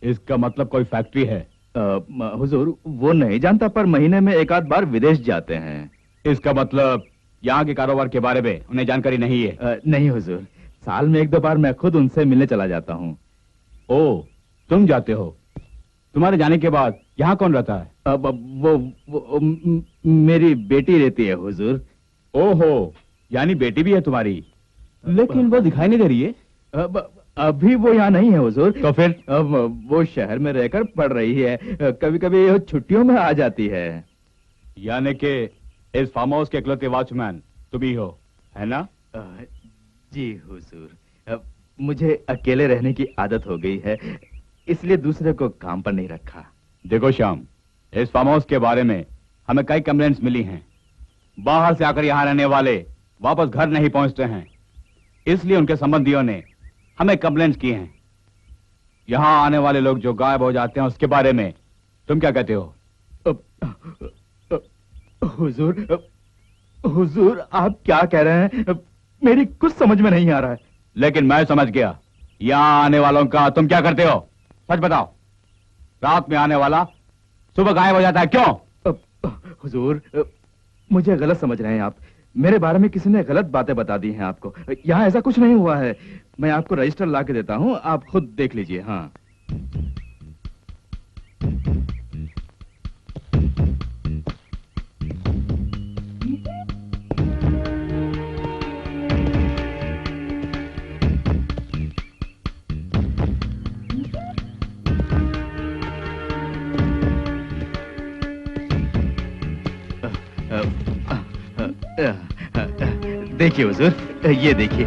इसका मतलब कोई फैक्ट्री है? हुजूर, वो नहीं जानता, पर महीने में एक आध बार विदेश जाते हैं। इसका मतलब यहाँ के कारोबार के बारे में उन्हें जानकारी नहीं है? नहीं हुजूर, साल में एक दो बार मैं खुद उनसे मिलने चला जाता हूँ। ओ, तुम जाते हो? तुम्हारे जाने के बाद यहाँ कौन रहता है? वो मेरी बेटी रहती है हुजूर। ओहो, यानी बेटी भी है तुम्हारी? लेकिन वो दिखाई नहीं दे रही है। अभी वो यहाँ नहीं है हुजूर। तो फिर? वो शहर में रहकर पढ़ रही है, कभी कभी छुट्टियों में आ जाती है। यानी कि इस फार्म हाउस के इकलौते वॉचमैन तुम ही हो, है ना? जी हुजूर, मुझे अकेले रहने की आदत हो गई है, इसलिए दूसरे को काम पर नहीं रखा। देखो श्याम, इस फार्म हाउस के बारे में हमें कई कंप्लेंट्स मिली हैं। बाहर से आकर यहाँ रहने वाले वापस घर नहीं पहुंचते हैं, इसलिए उनके संबंधियों ने हमें कंप्लेंट्स की हैं। यहाँ आने वाले लोग जो गायब हो जाते हैं उसके बारे में तुम क्या कहते हो? हुजूर, आप क्या कह रहे हैं? मेरी कुछ समझ में नहीं आ रहा है। लेकिन मैं समझ गया। यहाँ आने वालों का तुम क्या करते हो? सच बताओ। रात में आने वाला सुबह गायब हो जाता है, क्यों? हुजूर, मुझे गलत समझ रहे हैं आप। मेरे बारे में किसी ने गलत बातें बता दी हैं आपको। यहाँ ऐसा कुछ नहीं हुआ है। मैं आपको रजिस्टर ला के देता हूँ, आप खुद देख लीजिए। हाँ, देखिए हुजूर, ये देखिए,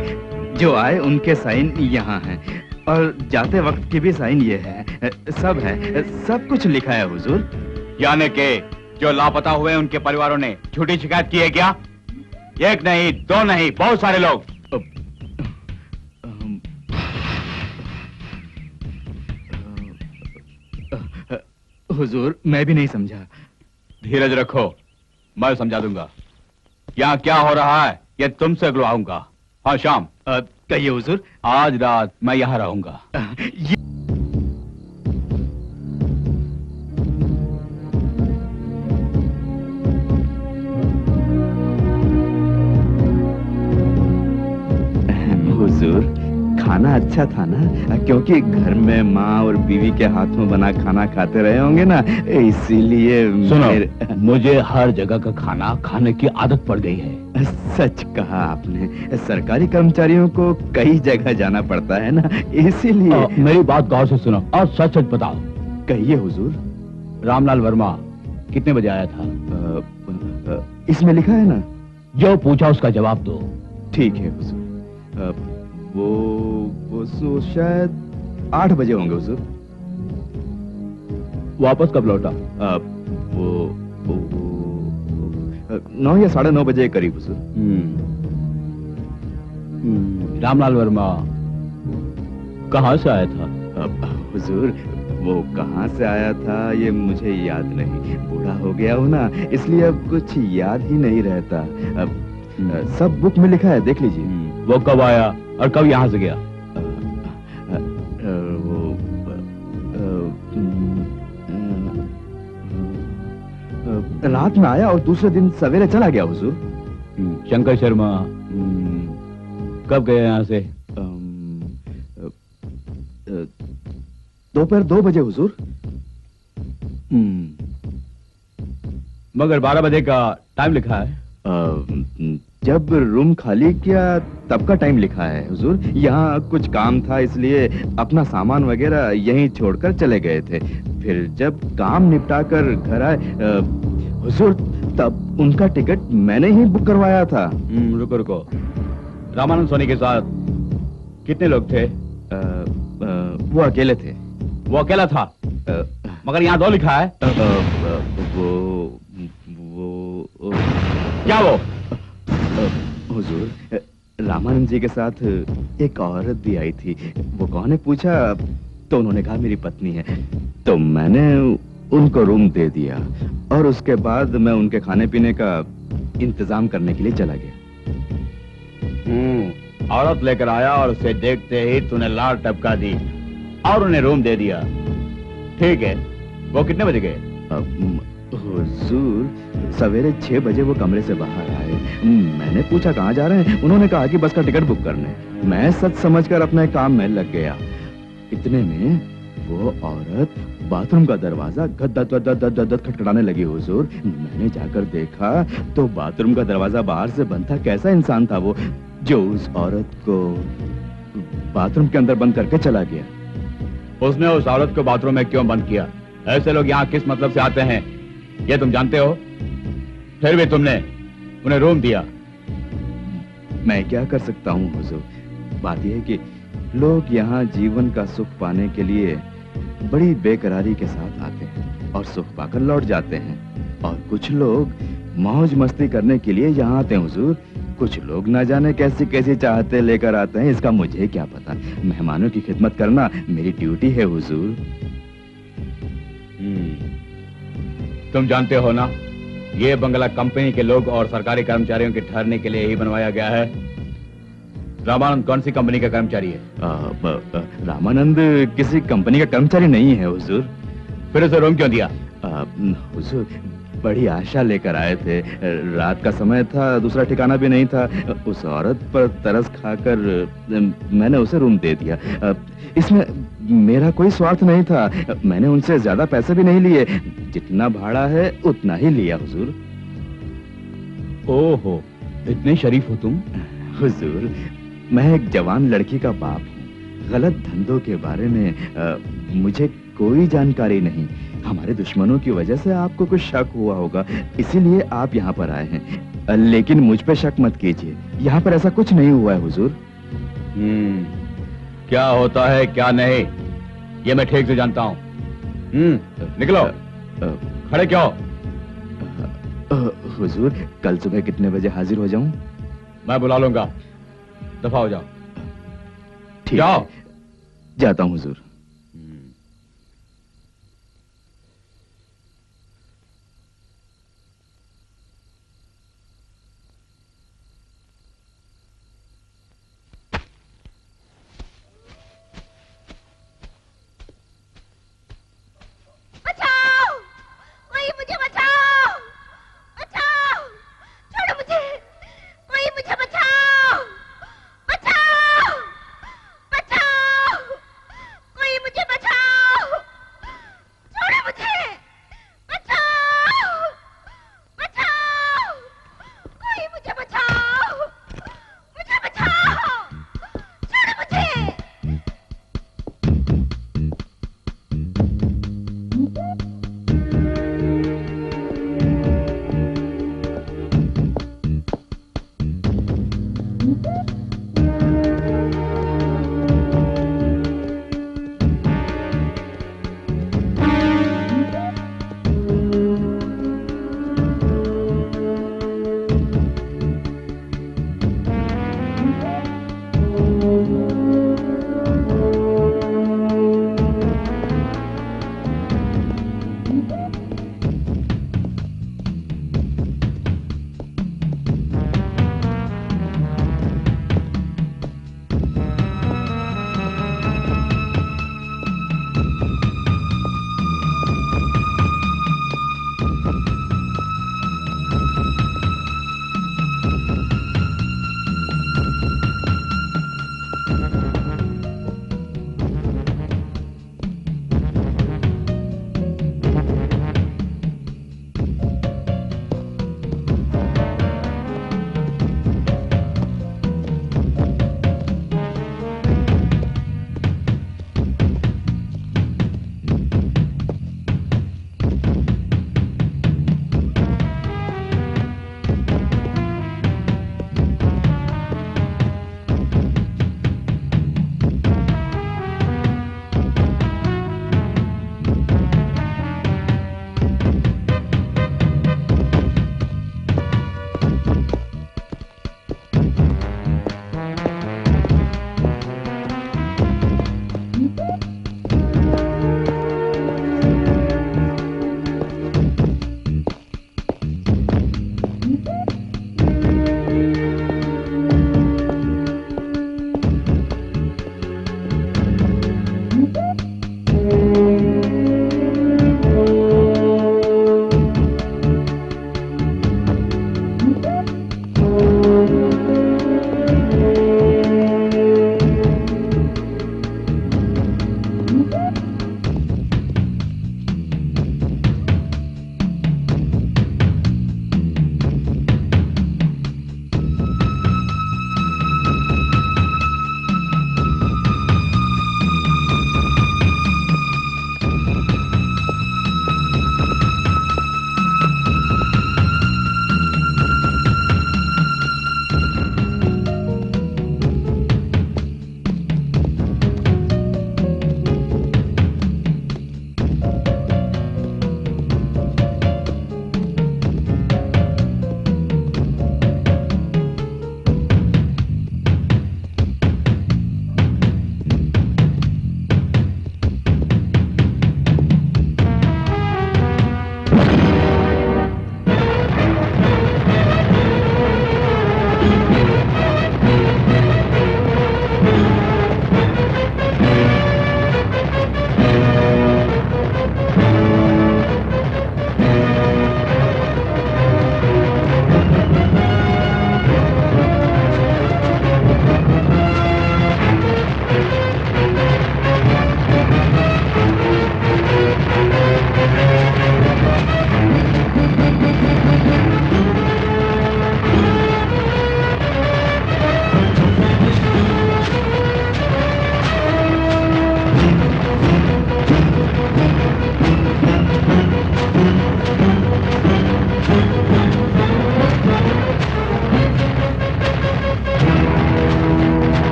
जो आए उनके साइन यहाँ हैं और जाते वक्त की भी साइन ये है। सब है, सब कुछ लिखा है हुजूर। यानी कि जो लापता हुए उनके परिवारों ने झूठी शिकायत की है क्या? एक नहीं, दो नहीं, बहुत सारे लोग। हुजूर, मैं भी नहीं समझा। धीरज रखो, मैं समझा दूंगा। यहाँ क्या हो रहा है ये तुमसे अगलवाऊंगा। हाँ श्याम, कहिए हुजूर। आज रात मैं यहाँ रहूंगा। हुजूर, खाना अच्छा था ना? क्योंकि घर में माँ और बीवी के हाथों बना खाना खाते रहे होंगे ना, इसीलिए। सुनो, मुझे हर जगह का खाना खाने की आदत पड़ गई है। सच कहा आपने, सरकारी कर्मचारियों को कई जगह जाना पड़ता है ना, इसीलिए। मेरी बात गौर से सुनो और सच सच बताओ। कहिए हुजूर। रामलाल वर्मा कितने बजे आया था? इसमें लिखा है ना। जो पूछा उसका जवाब दो। ठीक है हुजूर। वो शायद 8 बजे होंगे हुजूर। वापस कब लौटा? वो 9 या 9:30 बजे करीब हुजूर। रामलाल वर्मा कहाँ से आया था? हुजूर, वो कहाँ से आया था ये मुझे याद नहीं। बूढ़ा हो गया हूँ ना, इसलिए अब कुछ याद ही नहीं रहता। अब सब बुक में लिखा है, देख लीजिए। वो कब आया और कब यहाँ से गया? रात में आया और दूसरे दिन सवेरे चला गया हुजूर। शंकर शर्मा कब गए यहाँ से? दोपहर 2 बजे हुजूर। मगर 12 बजे का टाइम लिखा है। जब रूम खाली किया तब का टाइम लिखा है हुजूर। यहाँ कुछ काम था, इसलिए अपना सामान वगैरह यहीं छोड़कर चले गए थे। फिर जब काम निपटाकर घर आए हुजूर, तब उनका टिकट मैंने ही बुक करवाया था। रुको रुको, रामानंद सोनी के साथ कितने लोग थे? वो अकेले थे। वो अकेला था, मगर यहाँ 2 लिखा है। वो क्या वो? हुजूर, रामानंद जी के साथ एक औरत भी आई थी। वो कौन है पूछा तो उन्होंने कहा मेरी पत्नी है। तो मैंने उनको रूम दे दिया और उसके बाद मैं उनके खाने पीने का इंतजाम करने के लिए चला गया। औरत लेकर आया और उसे देखते ही तूने लार टपका दी और उन्हें रूम दे दिया। ठीक है, वो कितने बजे गए? हुजूर, सवेरे 6 बजे वो कमरे से बाहर आए। मैंने पूछा कहाँ जा रहे हैं? उन्होंने कहा कि बस का टिकट बुक करने। मैं सच समझकर अपने काम में लग गया। इतने में वो औरत बाथरूम का दरवाजा गद खटखटाने लगी। हुजूर, मैंने जाकर देखा तो बाथरूम का दरवाजा बाहर से बंद था। कैसा इंसान था वो जो उस औरत को बाथरूम के अंदर बंद करके चला गया? उसने उस औरत को बाथरूम में क्यों बंद किया? ऐसे लोग यहाँ किस मतलब से आते हैं ये तुम जानते हो? फिर भी तुमने उन्हें रूम दिया। मैं क्या कर सकता हूँ हुजूर? बात यह है कि लोग यहाँ जीवन का सुख पाने के लिए बड़ी बेकरारी के साथ आते हैं और सुख पाकर लौट जाते हैं, और कुछ लोग मौज मस्ती करने के लिए यहाँ आते हैं हुजूर। कुछ लोग ना जाने कैसी कैसी चाहते लेकर आते हैं, इसका मुझे क्या पता। मेहमानों की खिदमत करना मेरी ड्यूटी है हुजूर। तुम जानते हो ना, ये बंगला कंपनी के लोग और सरकारी कर्मचारियों के ठहरने के लिए ही बनवाया गया है। रामानंद कौन सी कंपनी का कर्मचारी है? रामानंद किसी कंपनी का कर्मचारी नहीं है हुजूर। फिर उसे रूम क्यों दिया? हुजूर, बड़ी आशा लेकर आए थे। रात का समय था, दूसरा ठिकाना भी नहीं था। उस औरत पर तरस खाकर मैंने उसे रूम दे दिया। इसमें मेरा कोई स्वार्थ नहीं था। मैंने उनसे ज्यादा पैसे भी नहीं लिए। जितना भाड़ा है उतना ही लिया हुजूर। ओहो, इतने शरीफ हो तुम। हुजूर, मैं एक जवान लड़की का बाप हूँ। गलत धंधों के बारे में मुझे कोई जानकारी नहीं। हमारे दुश्मनों की वजह से आपको कुछ शक हुआ होगा, इसीलिए आप यहाँ पर आए हैं। लेकिन मुझ पे शक मत कीजिए, यहाँ पर ऐसा कुछ नहीं हुआ है हुजूर। क्या होता है क्या नहीं ये मैं ठीक से जानता हूँ। निकलो। खड़े क्यों? हुजूर, कल सुबह कितने बजे हाजिर हो जाऊं? मैं बुला लूंगा, दफा हो जाओ। ठीक जाओ। है, जाता हूं हुजूर। बचाओ! कोई मुझे बचाओ! बचाओ! छोड़ो मुझे! कोई मुझे बचाओ! बचाओ! बचाओ! कोई मुझे बचाओ! छोड़ो मुझे! बचाओ! बचाओ! कोई मुझे बचाओ! मुझे बचाओ! छोड़ो मुझे!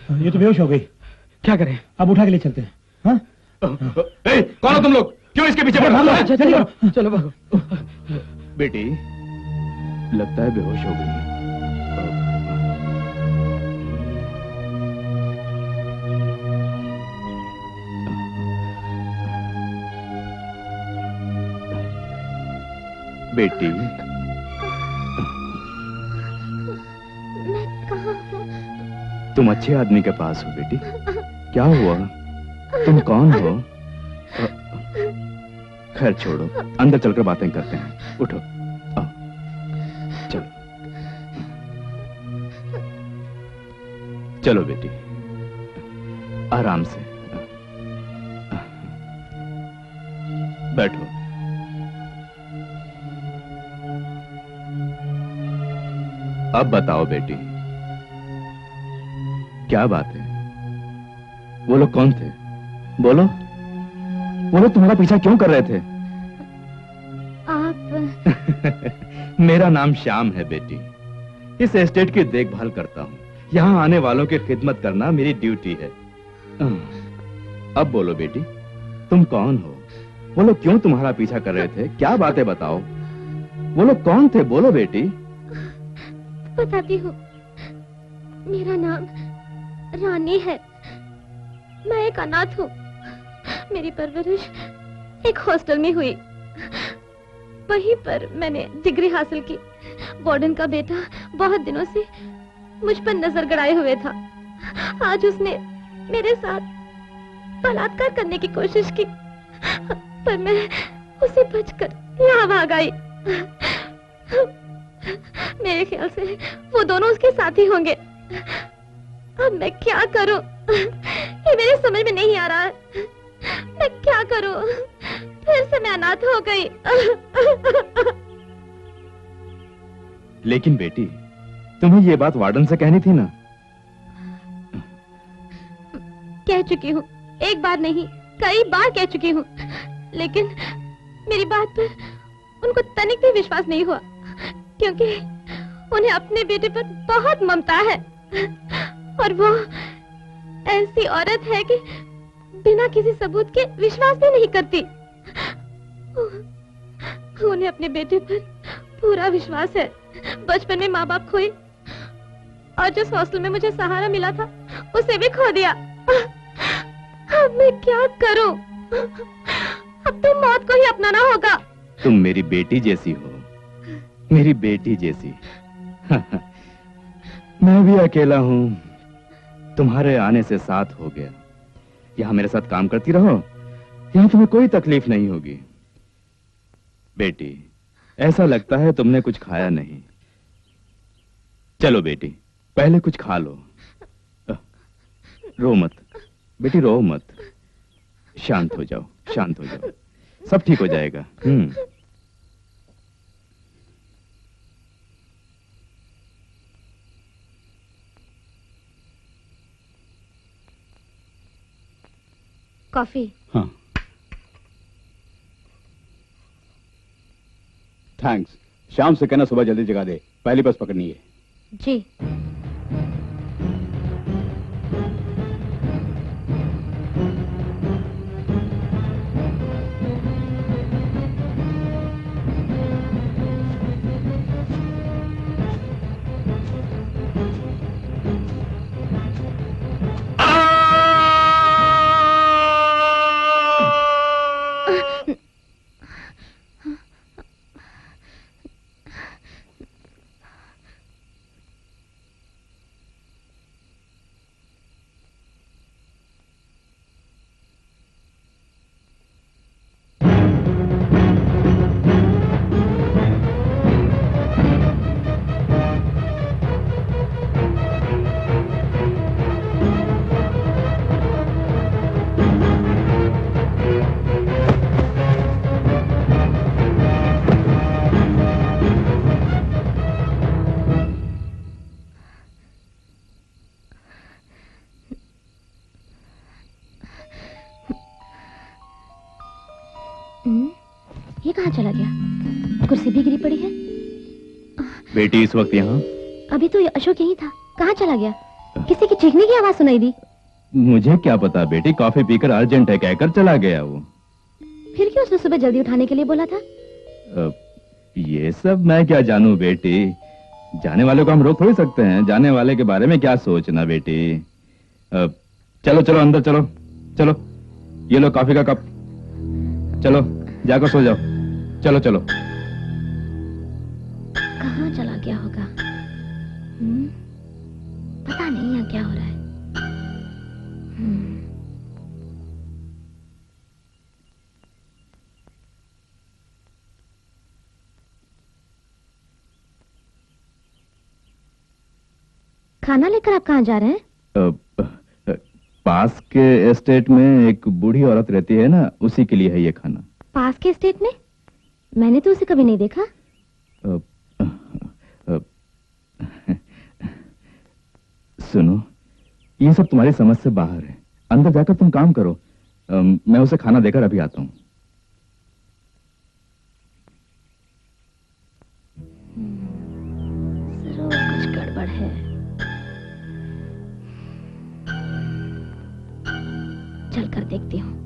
ये तो बेहोश हो गई। क्या करें? अब उठा के ले चलते हैं। हाँ? कौन हो तुम लोग? क्यों इसके पीछे पड़ रहे हो? चलो चलो भागो। बेटी लगता है बेहोश हो गई। बेटी मैं कहाँ हूँ? तुम अच्छे आदमी के पास हो बेटी। क्या हुआ? तुम कौन हो? खैर छोड़ो, अंदर चलकर बातें करते हैं। उठो, आओ, चलो चलो बेटी, आराम से बैठो। अब बताओ बेटी, क्या बात है? वो लोग कौन थे? बोलो। वो लोग तुम्हारा पीछा क्यों कर रहे थे? आप मेरा नाम श्याम है बेटी। इस एस्टेट की देखभाल करता हूँ। यहाँ आने वालों की खिदमत करना मेरी ड्यूटी है। अब बोलो बेटी, तुम कौन हो? वो लोग क्यों तुम्हारा पीछा कर रहे थे? क्या बातें बताओ। वो लोग कौन थे? बोलो बेटी। बताती हूँ। मेरा नाम रानी है। मैं एक अनाथ हूँ। मेरी परवरिश एक हॉस्टल में हुई। वहीं पर मैंने डिग्री हासिल की। वार्डन का बेटा बहुत दिनों से मुझ पर नजर गड़ाए हुए था। आज उसने मेरे साथ बलात्कार करने की कोशिश की, पर मैं उसे बचकर यहाँ भाग आई। मेरे ख्याल से वो दोनों उसके साथी होंगे। अब मैं क्या करूं? ये मेरे समझ में नहीं आ रहा है। मैं क्या करूं? फिर से मैं अनाथ हो गई। लेकिन बेटी, तुम्हें ये बात वार्डन से कहनी थी ना? कह चुकी हूँ, एक बार नहीं कई बार कह चुकी हूँ, लेकिन मेरी बात पर उनको तनिक भी विश्वास नहीं हुआ, क्योंकि उन्हें अपने बेटे पर बहुत ममता है। और वो ऐसी औरत है कि बिना किसी सबूत के विश्वास भी नहीं करती। उन्हें अपने बेटे पर पूरा विश्वास है। बचपन में माँ बाप खोए और जिस हॉस्टल में मुझे सहारा मिला था उसे भी खो दिया। अब मैं क्या करूं? अब तो मौत को ही अपनाना होगा। तुम मेरी बेटी जैसी हो, मेरी बेटी जैसी। मैं भी अकेला हूँ, तुम्हारे आने से साथ हो गया। यहाँ मेरे साथ काम करती रहो, यहाँ तुम्हें कोई तकलीफ नहीं होगी। बेटी, ऐसा लगता है तुमने कुछ खाया नहीं। चलो बेटी, पहले कुछ खा लो। रो मत बेटी, रो मत। शांत हो जाओ, शांत हो जाओ, सब ठीक हो जाएगा। कॉफी। हाँ, थैंक्स। शाम से कहना सुबह जल्दी जगा दे, पहली बस पकड़नी है। जी। ये कहाँ चला गया? कुर्सी भी गिरी पड़ी है। बेटी इस वक्त यहाँ? अभी तो ये अशोक यहीं था, कहाँ चला गया? किसी की चीखने की आवाज सुनाई दी। मुझे क्या पता बेटी, कॉफी पीकर अर्जेंट है कहकर चला गया वो। फिर क्यों उसने सुबह जल्दी उठाने के लिए बोला था? ये सब मैं क्या जानूं बेटी, जाने वाले को हम रोक थोड़ी सकते हैं, जाने वाले के बारे में क्या सोचना बेटी। चलो चलो अंदर चलो, चलो ये लो कॉफी का कप, चलो जाकर सो जाओ, चलो चलो। कहाँ चला गया होगा? पता नहीं यहाँ क्या हो रहा है। खाना लेकर आप कहाँ जा रहे हैं? पास के एस्टेट में एक बूढ़ी औरत रहती है ना, उसी के लिए है ये खाना। पास के एस्टेट में? मैंने तो उसे कभी नहीं देखा। सुनो, ये सब तुम्हारी समझ से बाहर है, अंदर जाकर तुम काम करो। मैं उसे खाना देकर अभी आता हूँ। जरूर कुछ गड़बड़ है। चलकर देखती हूँ।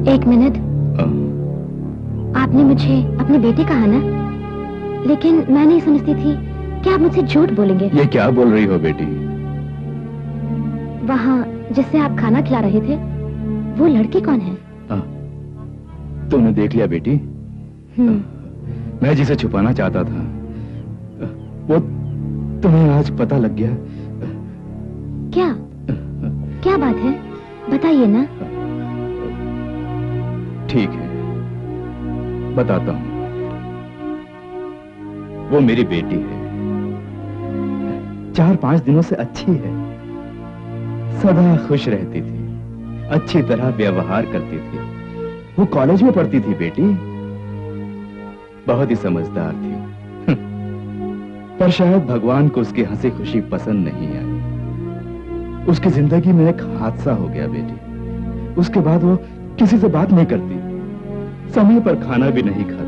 एक मिनट, आपने मुझे अपने बेटे कहा ना, लेकिन मैं नहीं समझती थी कि आप मुझसे झूठ बोलेंगे। ये क्या बोल रही हो बेटी? वहाँ जिससे आप खाना खिला रहे थे, वो लड़की कौन है? तुमने देख लिया बेटी? मैं जिसे छुपाना चाहता था, वो तुम्हें आज पता लग गया। क्या क्या बात है, बताइए ना। ठीक है, बताता हूँ। वो मेरी बेटी है। 4-5 दिनों से अच्छी है, सदा खुश रहती थी, अच्छी तरह व्यवहार करती थी। वो कॉलेज में पढ़ती थी बेटी, बहुत ही समझदार थी। पर शायद भगवान को उसकी हंसी खुशी पसंद नहीं आई। उसकी जिंदगी में एक हादसा हो गया बेटी। उसके बाद वो किसी से बात नहीं करती, समय पर खाना भी नहीं खाती,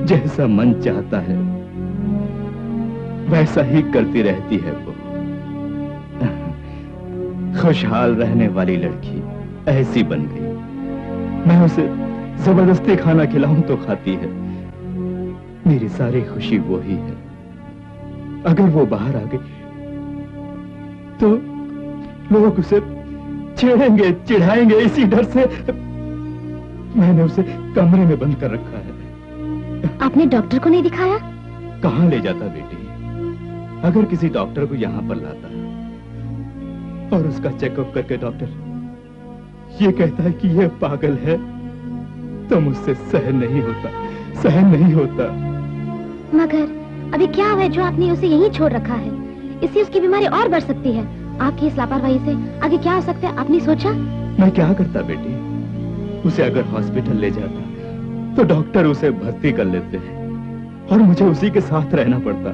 जैसा मन चाहता है वैसा ही करती रहती है वो। खुशहाल रहने वाली लड़की ऐसी बन गई। मैं उसे जबरदस्ती खाना खिलाऊं तो खाती है। मेरी सारी खुशी वो ही है। अगर वो बाहर आ गई तो लोग उसे छेड़ेंगे, चिढ़ाएंगे। इसी डर से मैंने उसे कमरे में बंद कर रखा है। आपने डॉक्टर को नहीं दिखाया? कहां ले जाता बेटी? अगर किसी डॉक्टर को यहां पर लाता और उसका चेकअप करके डॉक्टर ये कहता है कि ये पागल है, तो मुझसे सहन नहीं होता, सहन नहीं होता। मगर अभी क्या हुआ है जो आपने उसे यहीं छोड़ रखा है? इससे उसकी बीमारी और बढ़ सकती है। आपकी इस लापरवाही से आगे क्या हो सकता है, आपने सोचा? मैं क्या करता बेटी? उसे अगर हॉस्पिटल ले जाता तो डॉक्टर उसे भर्ती कर लेते हैं और मुझे उसी के साथ रहना पड़ता।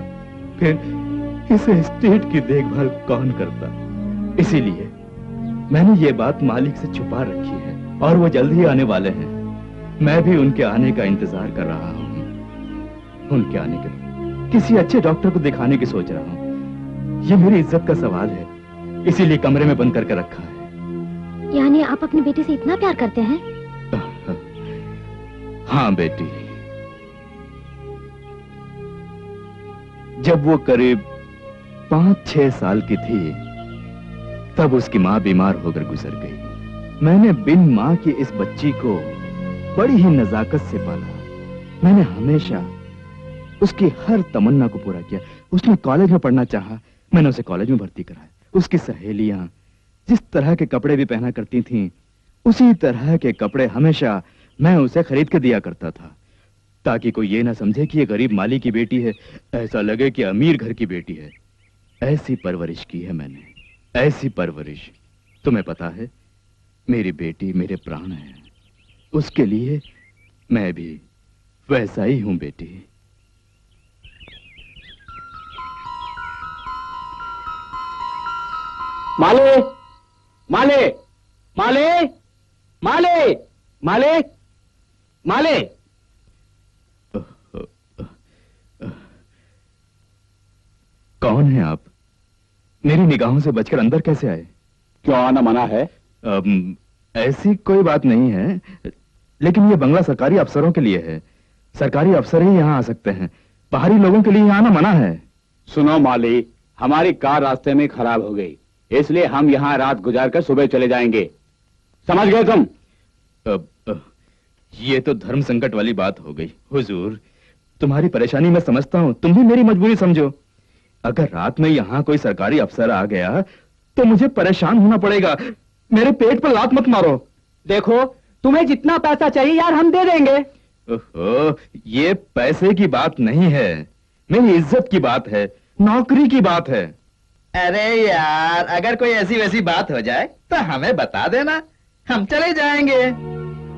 फिर इसे स्टेट की देखभाल कौन करता? इसीलिए मैंने ये बात मालिक से छुपा रखी है और वो जल्द ही आने वाले हैं। मैं भी उनके आने का इंतजार कर रहा हूँ। उनके आने के बाद किसी अच्छे डॉक्टर को दिखाने की सोच रहा हूँ। ये मेरी इज्जत का सवाल है, इसीलिए कमरे में बंद करके रखा है। यानी आप अपनी बेटी से इतना प्यार करते हैं? हाँ बेटी। जब वो करीब 5-6 साल की थी तब उसकी माँ बीमार होकर गुजर गई। मैंने बिन माँ की इस बच्ची को बड़ी ही नजाकत से पाला। मैंने हमेशा उसकी हर तमन्ना को पूरा किया। उसने कॉलेज में पढ़ना चाहा, मैंने उसे कॉलेज में भर्ती कराया। उसकी सहेलियां जिस तरह के कपड़े भी पहना करती थीं, उसी तरह के कपड़े हमेशा मैं उसे खरीद के दिया करता था, ताकि कोई ये ना समझे कि ये गरीब माली की बेटी है, ऐसा लगे कि अमीर घर की बेटी है। ऐसी परवरिश की है मैंने, ऐसी परवरिश। तुम्हें पता है, मेरी बेटी मेरे प्राण है। उसके लिए मैं भी वैसा ही हूं बेटी। माले, माले, माले, माले, माले, माले। कौन है आप? मेरी निगाहों से बचकर अंदर कैसे आए? क्यों आना मना है? ऐसी कोई बात नहीं है, लेकिन ये बंगला सरकारी अफसरों के लिए है। सरकारी अफसर ही यहाँ आ सकते हैं, बाहरी लोगों के लिए यहाँ आना मना है। सुनो माली, हमारी कार रास्ते में खराब हो गई, इसलिए हम यहाँ रात गुजार कर सुबह चले जाएंगे। समझ गए तुम? ये तो धर्म संकट वाली बात हो गई। हुजूर, तुम्हारी परेशानी मैं समझता हूँ, तुम भी मेरी मजबूरी समझो। अगर रात में यहाँ कोई सरकारी अफसर आ गया तो मुझे परेशान होना पड़ेगा। मेरे पेट पर लात मत मारो। देखो, तुम्हें जितना पैसा चाहिए यार हम दे देंगे। ओहो, ये पैसे की बात नहीं है, मेरी इज्जत की बात है, नौकरी की बात है। अरे यार, अगर कोई ऐसी वैसी बात हो जाए तो हमें बता देना, हम चले जाएंगे।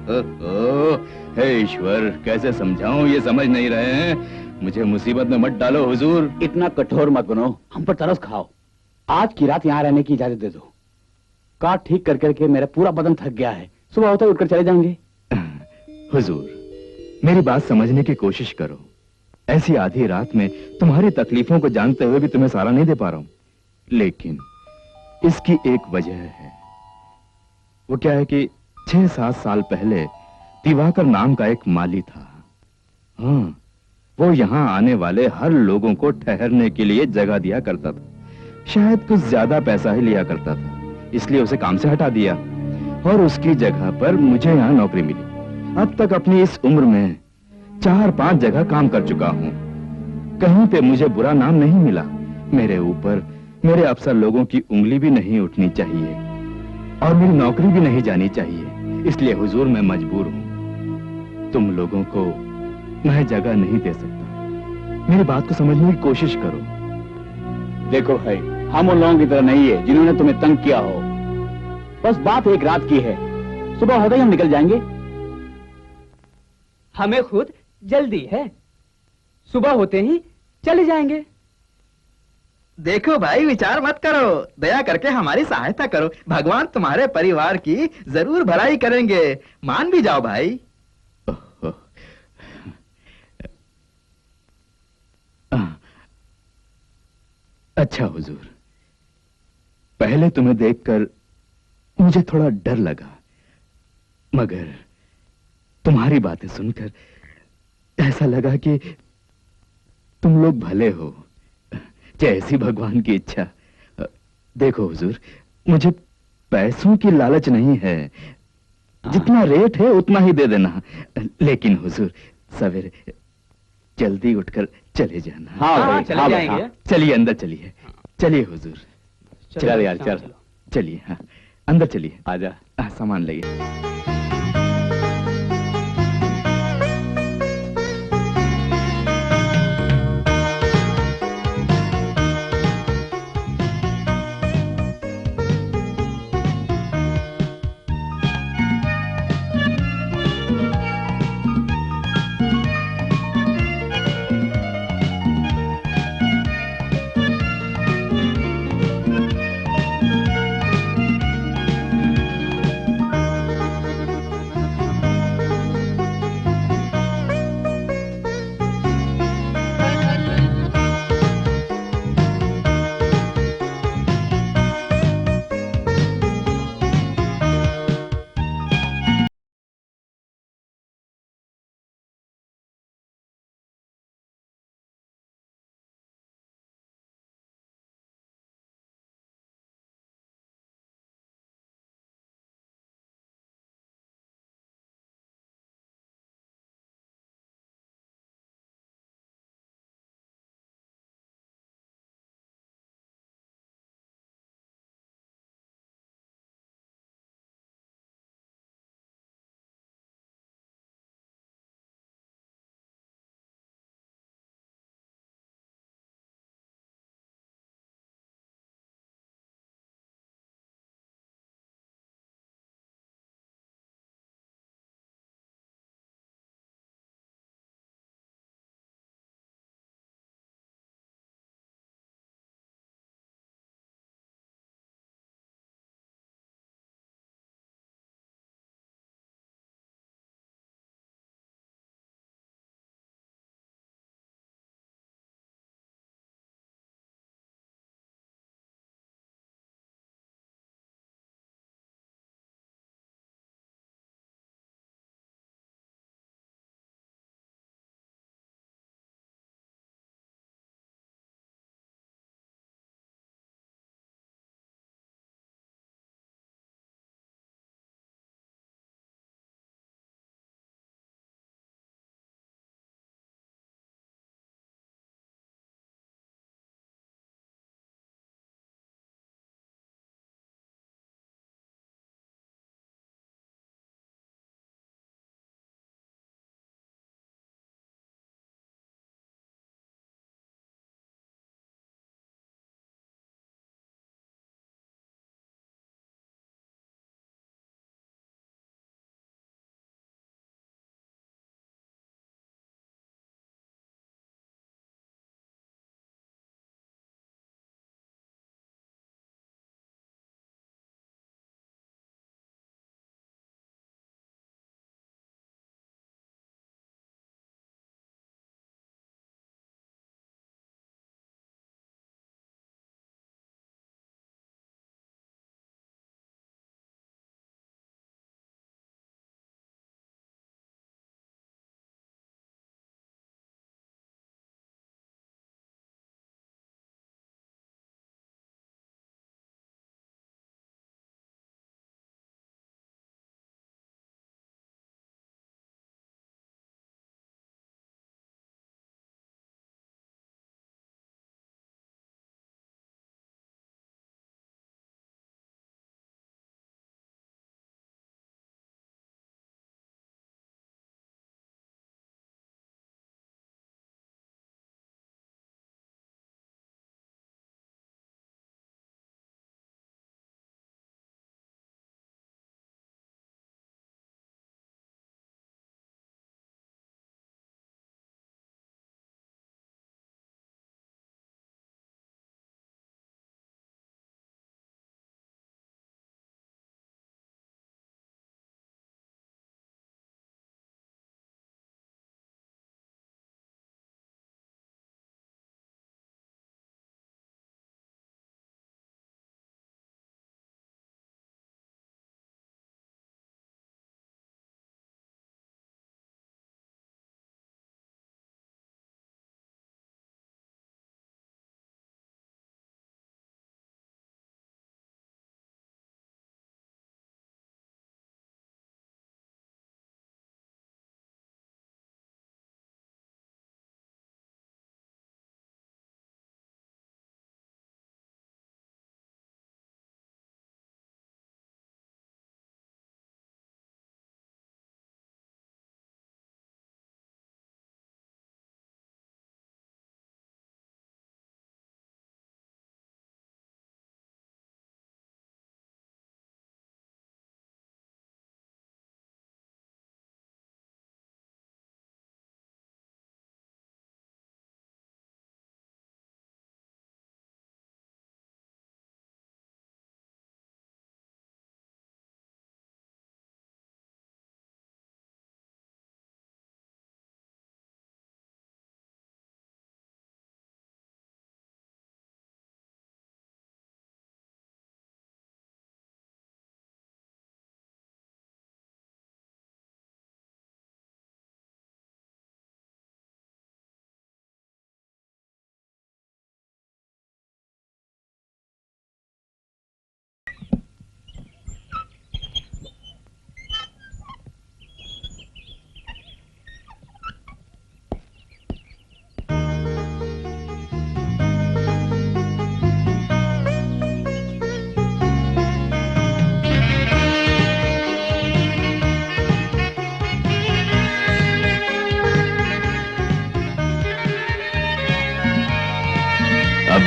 ओहो, हे ईश्वर, कैसे समझाऊं, ये समझ नहीं रहे हैं। मुझे मुसीबत में मत डालो हुजूर। इतना कठोर मत बनो, हम पर तरस खाओ। आज की रात यहाँ रहने की इजाजत दे दो। कार ठीक कर करके मेरा पूरा बदन थक गया है, सुबह होते उठकर चले जाएंगे। हुजूर, मेरी बात समझने की कोशिश करो। ऐसी आधी रात में तुम्हारी तकलीफों को जानते हुए भी तुम्हें सहारा नहीं दे पा रहा हूं, लेकिन इसकी एक वजह है। वो क्या है कि 6-7 साल पहले दिवाकर नाम का एक माली था। हाँ, वो यहाँ आने वाले हर लोगों को ठहरने के लिए जगह दिया करता था। शायद कुछ ज्यादा पैसा ही लिया करता था, इसलिए उसे काम से हटा दिया और उसकी जगह पर मुझे यहाँ नौकरी मिली। अब तक अपनी इस उम्र में 4-5 जगह काम कर चुका हूँ, कहीं पे मुझे बुरा नाम नहीं मिला। मेरे ऊपर मेरे अफसर लोगों की उंगली भी नहीं उठनी चाहिए और मेरी नौकरी भी नहीं जानी चाहिए। इसलिए हुजूर, मैं मजबूर हूँ। तुम लोगों को मैं जगह नहीं दे सकता। मेरी बात को समझने की कोशिश करो। देखो भाई, हम उन लोगों की तरह नहीं है जिन्होंने तुम्हें तंग किया हो। बस बात एक रात की है, सुबह होते ही हम निकल जाएंगे। हमें खुद जल्दी है, सुबह होते ही चले जाएंगे। देखो भाई, विचार मत करो, दया करके हमारी सहायता करो। भगवान तुम्हारे परिवार की जरूर भलाई करेंगे, मान भी जाओ भाई। अच्छा हुजूर, पहले तुम्हें देखकर मुझे थोड़ा डर लगा, मगर तुम्हारी बातें सुनकर ऐसा लगा कि तुम लोग भले हो, जैसी भगवान की इच्छा। देखो हुजूर, मुझे पैसों की लालच नहीं है, जितना रेट है उतना ही दे देना। लेकिन हुजूर, सवेरे जल्दी उठकर चले जाना। हाँ, चले जाएंगे। चलिए अंदर चलिए, चलिए हुजूर, चल यार, चल। चलिए। हाँ, अंदर चलिए, आजा। सामान लाइए।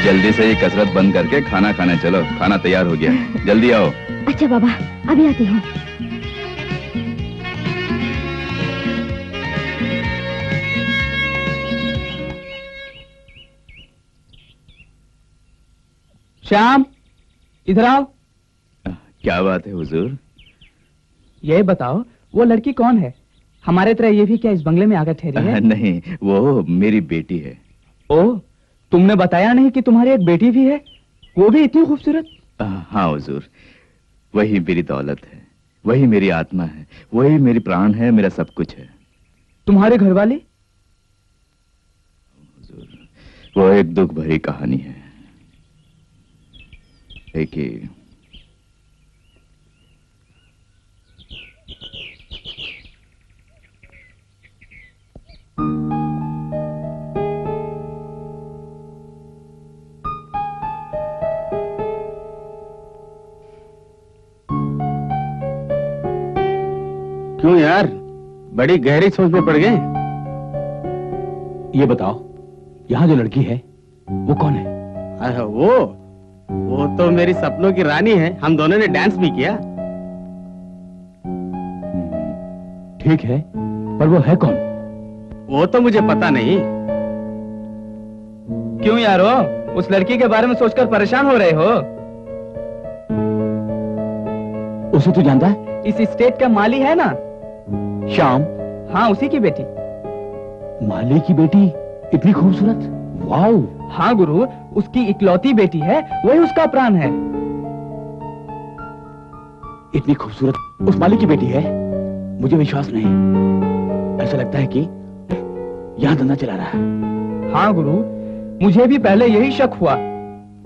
जल्दी से ये कसरत बंद करके खाना खाने चलो। खाना तैयार हो गया, जल्दी आओ। अच्छा बाबा, अभी आती हूँ। श्याम, इधर आओ। क्या बात है हुजूर? ये बताओ, वो लड़की कौन है? हमारे तरह ये भी क्या इस बंगले में आकर ठहरी है? नहीं, वो मेरी बेटी है। ओह, तुमने बताया नहीं कि तुम्हारी एक बेटी भी है, वो भी इतनी खूबसूरत? हाँ हुजूर, वही मेरी दौलत है, वही मेरी आत्मा है, वही मेरी प्राण है, मेरा सब कुछ है। तुम्हारे घर वाली? हुजूर, वो एक दुख भरी कहानी है। देखिए, क्यों यार, बड़ी गहरी सोच में पड़ गए? ये बताओ, यहाँ जो लड़की है वो कौन है? वो तो मेरी सपनों की रानी है। हम दोनों ने डांस भी किया। ठीक है, पर वो है कौन? वो तो मुझे पता नहीं। क्यों यारो, उस लड़की के बारे में सोचकर परेशान हो रहे हो? उसे तू जानता है? इस स्टेट का माली है ना, श्याम। हाँ, उसी की बेटी। माली की बेटी इतनी खूबसूरत? वाओ। हाँ गुरु, उसकी इकलौती बेटी है, वही उसका प्राण है। इतनी खूबसूरत उस माली की बेटी है? मुझे विश्वास नहीं। ऐसा लगता है कि यहाँ धंधा चला रहा है। हाँ गुरु, मुझे भी पहले यही शक हुआ।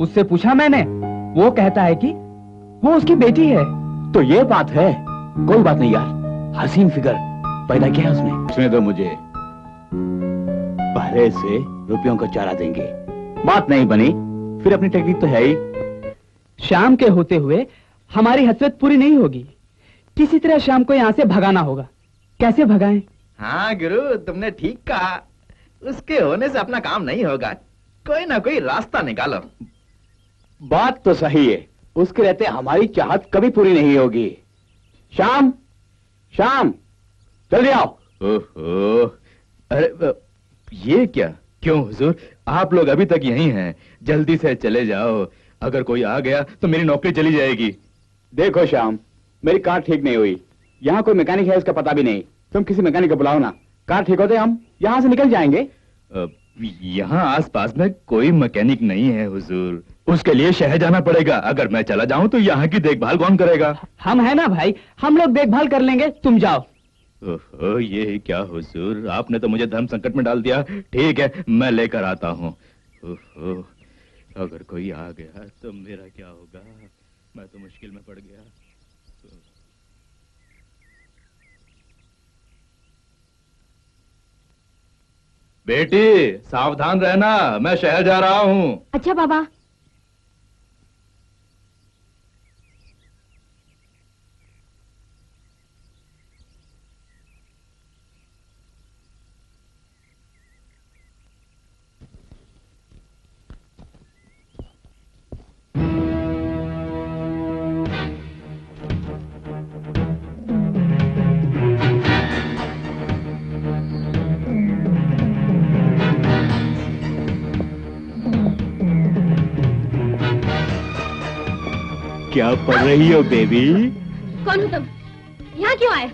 उससे पूछा मैंने, वो कहता है कि वो उसकी बेटी है। तो ये बात है। कोई बात नहीं यार, हसीन फिगर पैदा किया है उसने। उसने तो मुझे पहले से रुपयों का चारा देंगे। बात नहीं बनी फिर अपनी टेक्निक तो है ही। शाम के होते हुए हमारी हसरत पूरी नहीं होगी। किसी तरह शाम को यहाँ से भगाना होगा। कैसे भगाएं? हाँ गुरु, तुमने ठीक कहा। उसके होने से अपना काम नहीं होगा, कोई ना कोई रास्ता निकालो। बात तो सही है, उसके रहते हमारी चाहत कभी पूरी नहीं होगी। शाम, शाम, जल्दी आओ। ओहो, अरे ये क्या? क्यों हुजूर, आप लोग अभी तक यहीं हैं? जल्दी से चले जाओ, अगर कोई आ गया तो मेरी नौकरी चली जाएगी। देखो श्याम, मेरी कार ठीक नहीं हुई। यहाँ कोई मैकेनिक है इसका पता भी नहीं। तुम किसी मैकेनिक को बुलाओ ना, कार ठीक होते हम यहाँ से निकल जाएंगे। यहाँ आसपास में कोई मैकेनिक नहीं है हुजूर। उसके लिए शहर जाना पड़ेगा। अगर मैं चला जाऊं तो यहाँ की देखभाल कौन करेगा? हम है ना भाई, हम लोग देखभाल कर लेंगे, तुम जाओ। ओहो, ये क्या हुजूर, आपने तो मुझे धर्म संकट में डाल दिया। ठीक है, मैं लेकर आता हूँ। ओहो, अगर कोई आ गया तो मेरा क्या होगा? मैं तो मुश्किल में पड़ गया। बेटी सावधान रहना, मैं शहर जा रहा हूँ। अच्छा बाबा। क्या पढ़ रही हो बेबी? कौन हो तुम? यहाँ क्यों आए?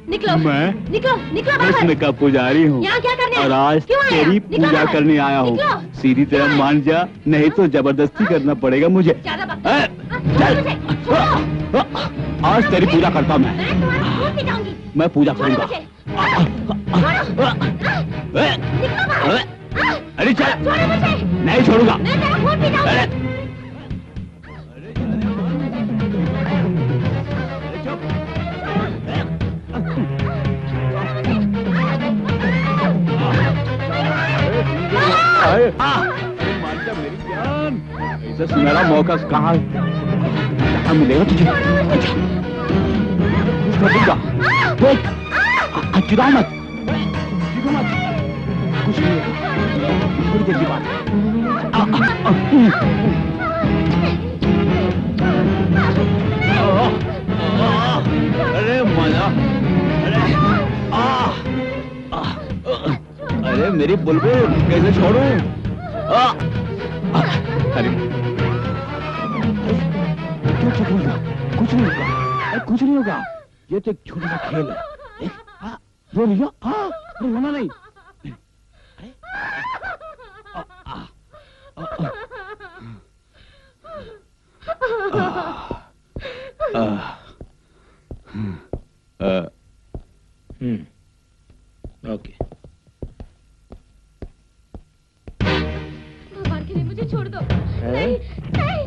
निकलो। मैं निकलो, निकलो बाहर। कृष्ण का पुजारी हूँ यहाँ क्या करने आए? और आज क्यों आए तेरी आप? निकलो पूजा बाहर। करने आया हूँ। निकलो। सीधी तरह मान जा, नहीं तो जबरदस्ती करना पड़ेगा मुझे। ज्यादा बात चल। आज तेरी पूजा करता हूँ मैं तुम्हारा खून पिटाऊंगी। मैं पूजा करूंगा। अरे चल, छोड़ो मुझे। नहीं छोड़ूंगा। मैं तेरा खून पिटाऊंगी। मेरी जान, ऐसा सुनहरा मौका कहाँ मिलेगा तुझे? चिल्लाओ मत, चिल्लाओ मत, कुछ कुछ नहीं होगा, थोड़ी देर की बात है। अरे मजा, अरे मेरी बुलबुल कैसे छोड़ूं? अरे क्या कुछ नहीं होगा, कुछ नहीं होगा, कुछ नहीं होगा। ये तो एक छोटा सा खेल है। रो लिया? अरे रोना नहीं। ओके। भगवान के लिए मुझे छोड़ दो। नहीं, नहीं,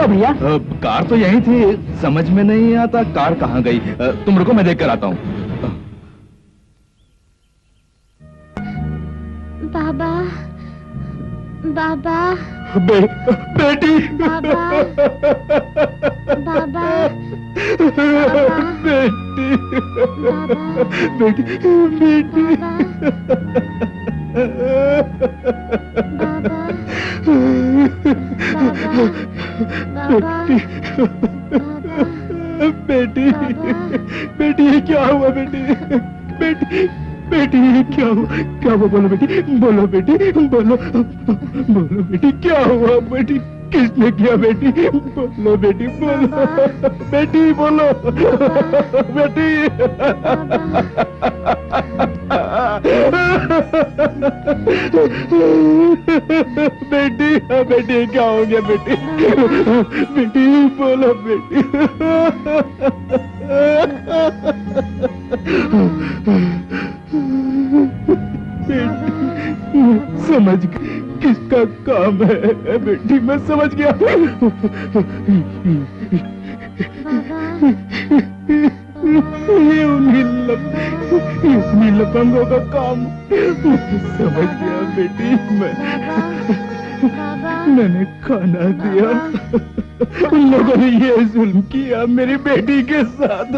भैया कार तो यही थी, समझ में नहीं आता कार कहाँ गई। तुम रुको, मैं देख कर आता हूँ। बाबा, बाबा, बेटी, बाबा, बाबा, बेटी, बेटी, बेटी, बेटी, बेटी ये क्या हुआ बेटी? बेटी, बेटी ये क्या हुआ? क्या हुआ? बोलो बेटी, बोलो बेटी, बोलो, बोलो बेटी, क्या हुआ बेटी? किसने किया बेटी? बोलो बेटी, बोलो बेटी, बोलो बेटी। बेटी, बेटी क्या हो गया बेटी? बेटी बोलो बेटी। बेटी समझ गई किसका काम है बेटी, मैं समझ गया। ये उन्हीं लफंगों का काम, समझ गया बेटी। मैंने खाना दिया, उन लोगों ने ये जुल्म किया मेरी बेटी के साथ।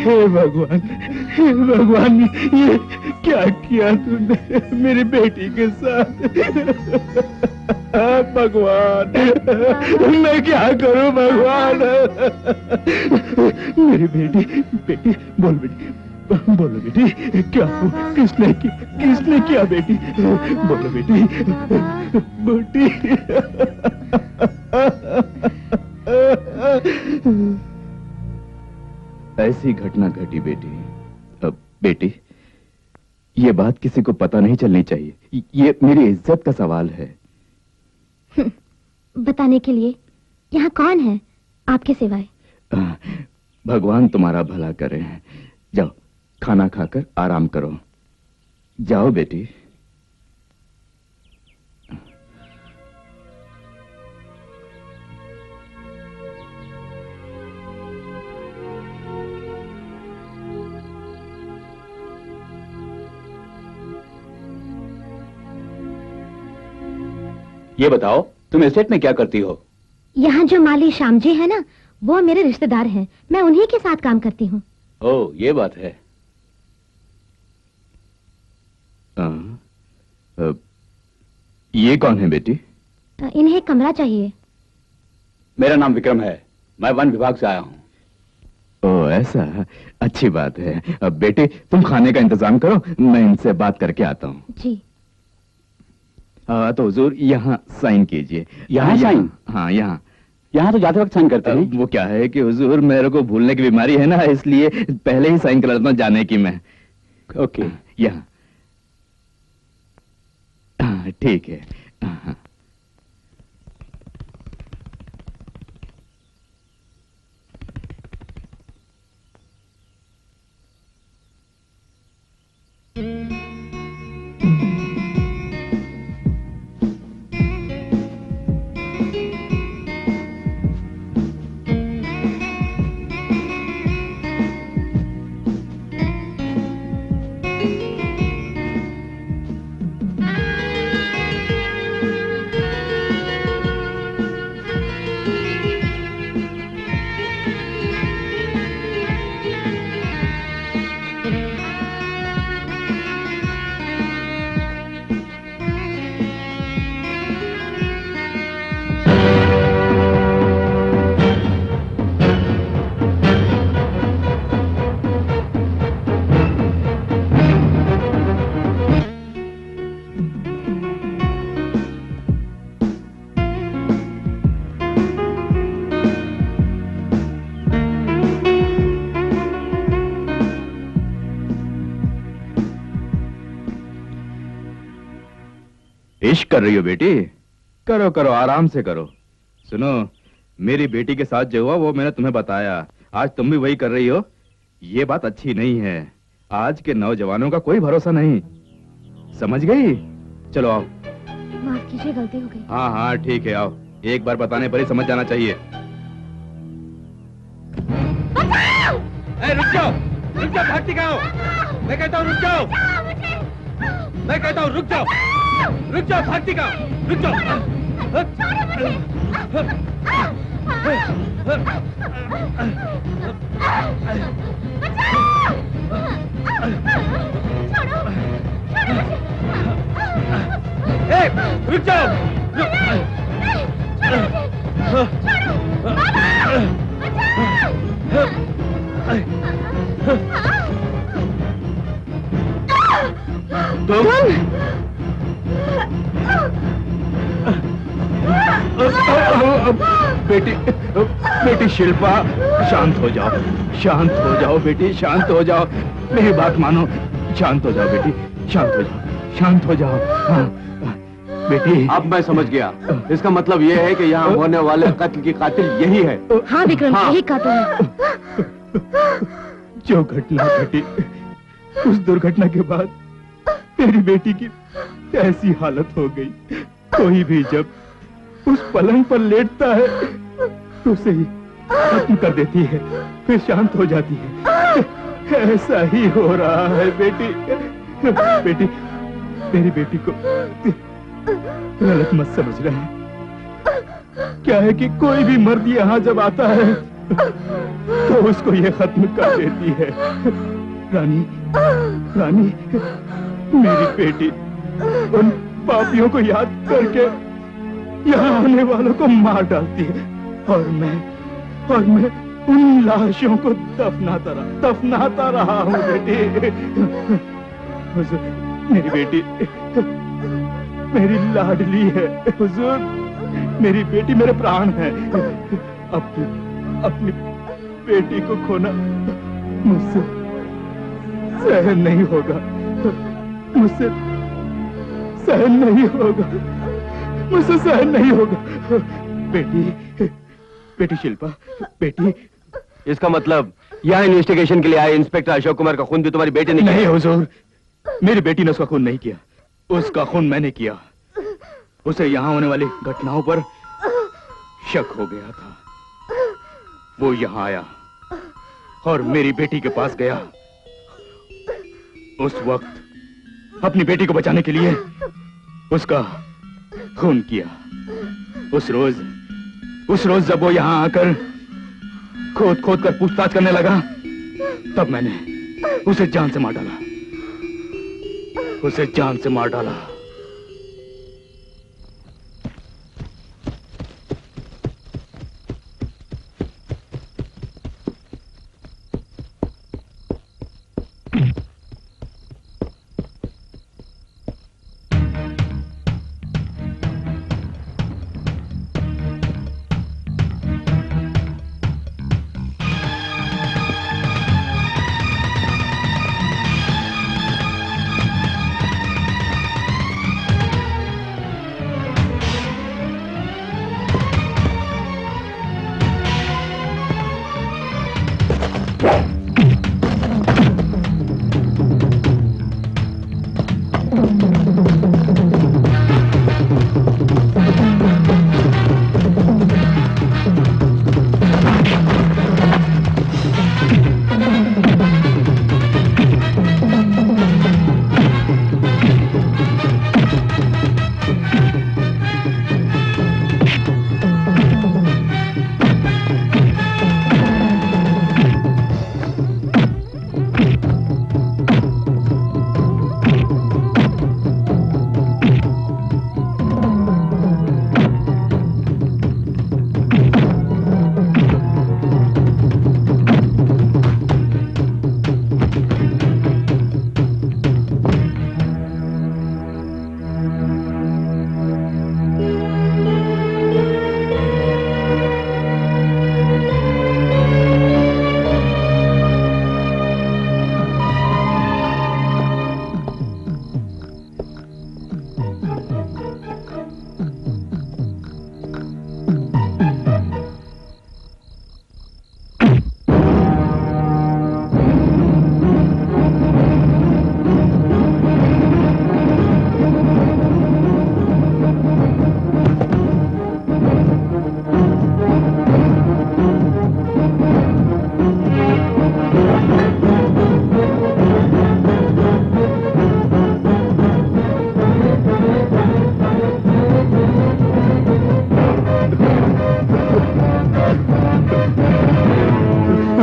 हे भगवान, हे भगवान, ये क्या किया तूने मेरी बेटी के साथ? भगवान, मैं क्या करूं भगवान? मेरी बेटी, बेटी बोल बेटी, बोलो बेटी, क्या हुआ? किसने किया बेटी? बोलो बेटी, बेटी। ऐसी घटना घटी बेटी। अब बेटी, ये बात किसी को पता नहीं चलनी चाहिए, ये मेरी इज्जत का सवाल है। बताने के लिए यहाँ कौन है आपके सिवाय? भगवान तुम्हारा भला करे। जाओ खाना खाकर आराम करो, जाओ बेटी। ये बताओ, तुम एस्टेट में क्या करती हो? यहाँ जो माली श्याम जी है ना, वो मेरे रिश्तेदार हैं, मैं उन्हीं के साथ काम करती हूँ। ओह, ये बात है। ये कौन है बेटी? इन्हें कमरा चाहिए। मेरा नाम विक्रम है, मैं वन विभाग से आया हूँ। ओ ऐसा, अच्छी बात है। अब बेटे तुम खाने का इंतजाम करो, मैं इनसे बात करके आता हूँ। जी। तो हुजूर यहाँ साइन कीजिए। यहाँ साइन? हाँ यहाँ। यहाँ तो जाते वक्त साइन करते हैं। वो क्या है कि हुजूर मेरे को भूलने की बीमारी है ना, इसलिए पहले ही साइन कर लेता हूँ जाने की मैं। ओके। यहाँ। ठीक है। इश्क कर रही हो बेटी? करो करो, आराम से करो। सुनो, मेरी बेटी के साथ जो हुआ वो मैंने तुम्हें बताया, आज तुम भी वही कर रही हो। ये बात अच्छी नहीं है। आज के नौजवानों का कोई भरोसा नहीं, समझ गई? चलो आओ। माफ कीजिए, गलती हो गई। हाँ हाँ ठीक है, आओ। एक बार बताने पर ही समझ जाना चाहिए। रुक जाओ, रुक जाओ, भागती कहाँ हो? मैं कहता हूँ रुक जाओ, मैं कहता हूँ रुक जाओ, रुक जाओ, भागती कहाँ? रुक जाओ। रुक जाओ। बेटी, बेटी शिल्पा, शांत हो जाओ, शांत हो जाओ बेटी, शांत हो जाओ, मेरी बात मानो, शांत हो जाओ बेटी, शांत हो जाओ, शांत हो जाओ। हाँ, बेटी। अब मैं समझ गया, इसका मतलब यह है कि यहाँ होने वाले कत्ल की कातिल यही है। हाँ विक्रम, हाँ। यही कातिल है। जो घटना घटी, उस दुर्घटना के बाद मेरी बेटी की ऐसी हालत हो गई, कोई भी जब उस पलंग पर लेटता है तो उसे ही खत्म कर देती है, फिर शांत हो जाती है। ऐसा ही हो रहा है बेटी। बेटी, मेरी बेटी को गलत मत समझ रहे। क्या है कि कोई भी मर्द यहाँ जब आता है तो उसको ये खत्म कर देती है। रानी, रानी, मेरी बेटी उन पापियों को याद करके यहाँ आने वालों को मार डालती है, और मैं उन लाशों को दफनाता रहा हूँ बेटी। हुजूर, मेरी बेटी मेरी लाडली है हुजूर, मेरी बेटी मेरे प्राण है। अपनी बेटी को खोना मुझसे सहन नहीं होगा, मुझसे सहन नहीं होगा, मुझसे सहन नहीं होगा। बेटी शिल्पा, बेटी। इसका मतलब यहाँ इन्वेस्टिगेशन के लिए आए इंस्पेक्टर अशोक कुमार का खून भी तुम्हारी बेटी ने किया? नहीं हुजूर, मेरी बेटी ने उसका खून नहीं किया, उसका खून मैंने किया। उसे यहाँ होने वाली घटनाओं पर शक हो गया था, वो यहाँ आया और मेरी बेटी के पास गया। उस वक्त अपनी बेटी को बचाने के लिए उसका खून किया। उस रोज जब वो यहाँ आकर खोद खोद कर पूछताछ करने लगा, तब मैंने उसे जान से मार डाला, उसे जान से मार डाला।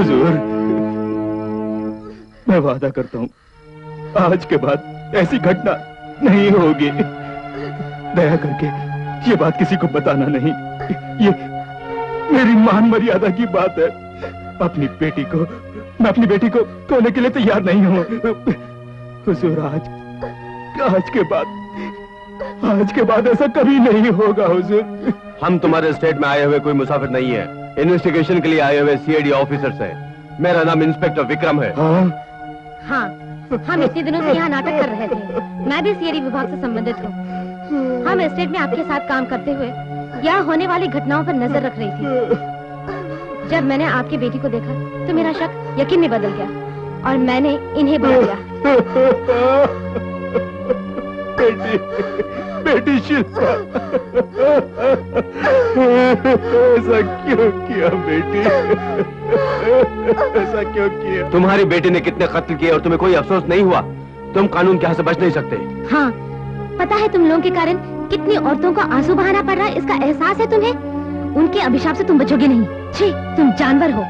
हुजूर, मैं वादा करता हूँ आज के बाद ऐसी घटना नहीं होगी। दया करके ये बात किसी को बताना नहीं। ये मेरी मान मर्यादा की बात है। अपनी बेटी को, मैं अपनी बेटी को खोने के लिए तैयार नहीं हूँ। हुजूर, आज के बाद ऐसा कभी नहीं होगा हुजूर। हम तुम्हारे स्टेट में आए हुए कोई मुसाफिर नहीं है, इन्वेस्टिगेशन के लिए आए हुए सीआईडी ऑफिसर्स हैं। मेरा नाम इंस्पेक्टर विक्रम है। हाँ, हम इतने दिनों से यहाँ नाटक कर रहे थे। मैं भी सीआईडी विभाग से संबंधित हूँ। हम एस्टेट में आपके साथ काम करते हुए यहाँ होने वाली घटनाओं पर नजर रख रही थी। जब मैंने आपकी बेटी को देखा तो मेरा शक यकीन में बदल गया और मैंने इन्हें बुला लिया। बेटी शिल्पा, ऐसा क्यों किया बेटी? ऐसा क्यों किया? तुम्हारी बेटी ने कितने कत्ल किए और तुम्हें कोई अफसोस नहीं हुआ? तुम कानून के हाथ से बच नहीं सकते। हाँ, पता है तुम लोगों के कारण कितनी औरतों को आंसू बहाना पड़ रहा है, इसका एहसास है तुम्हें? उनके अभिशाप से तुम बचोगे नहीं। छी, तुम जानवर हो।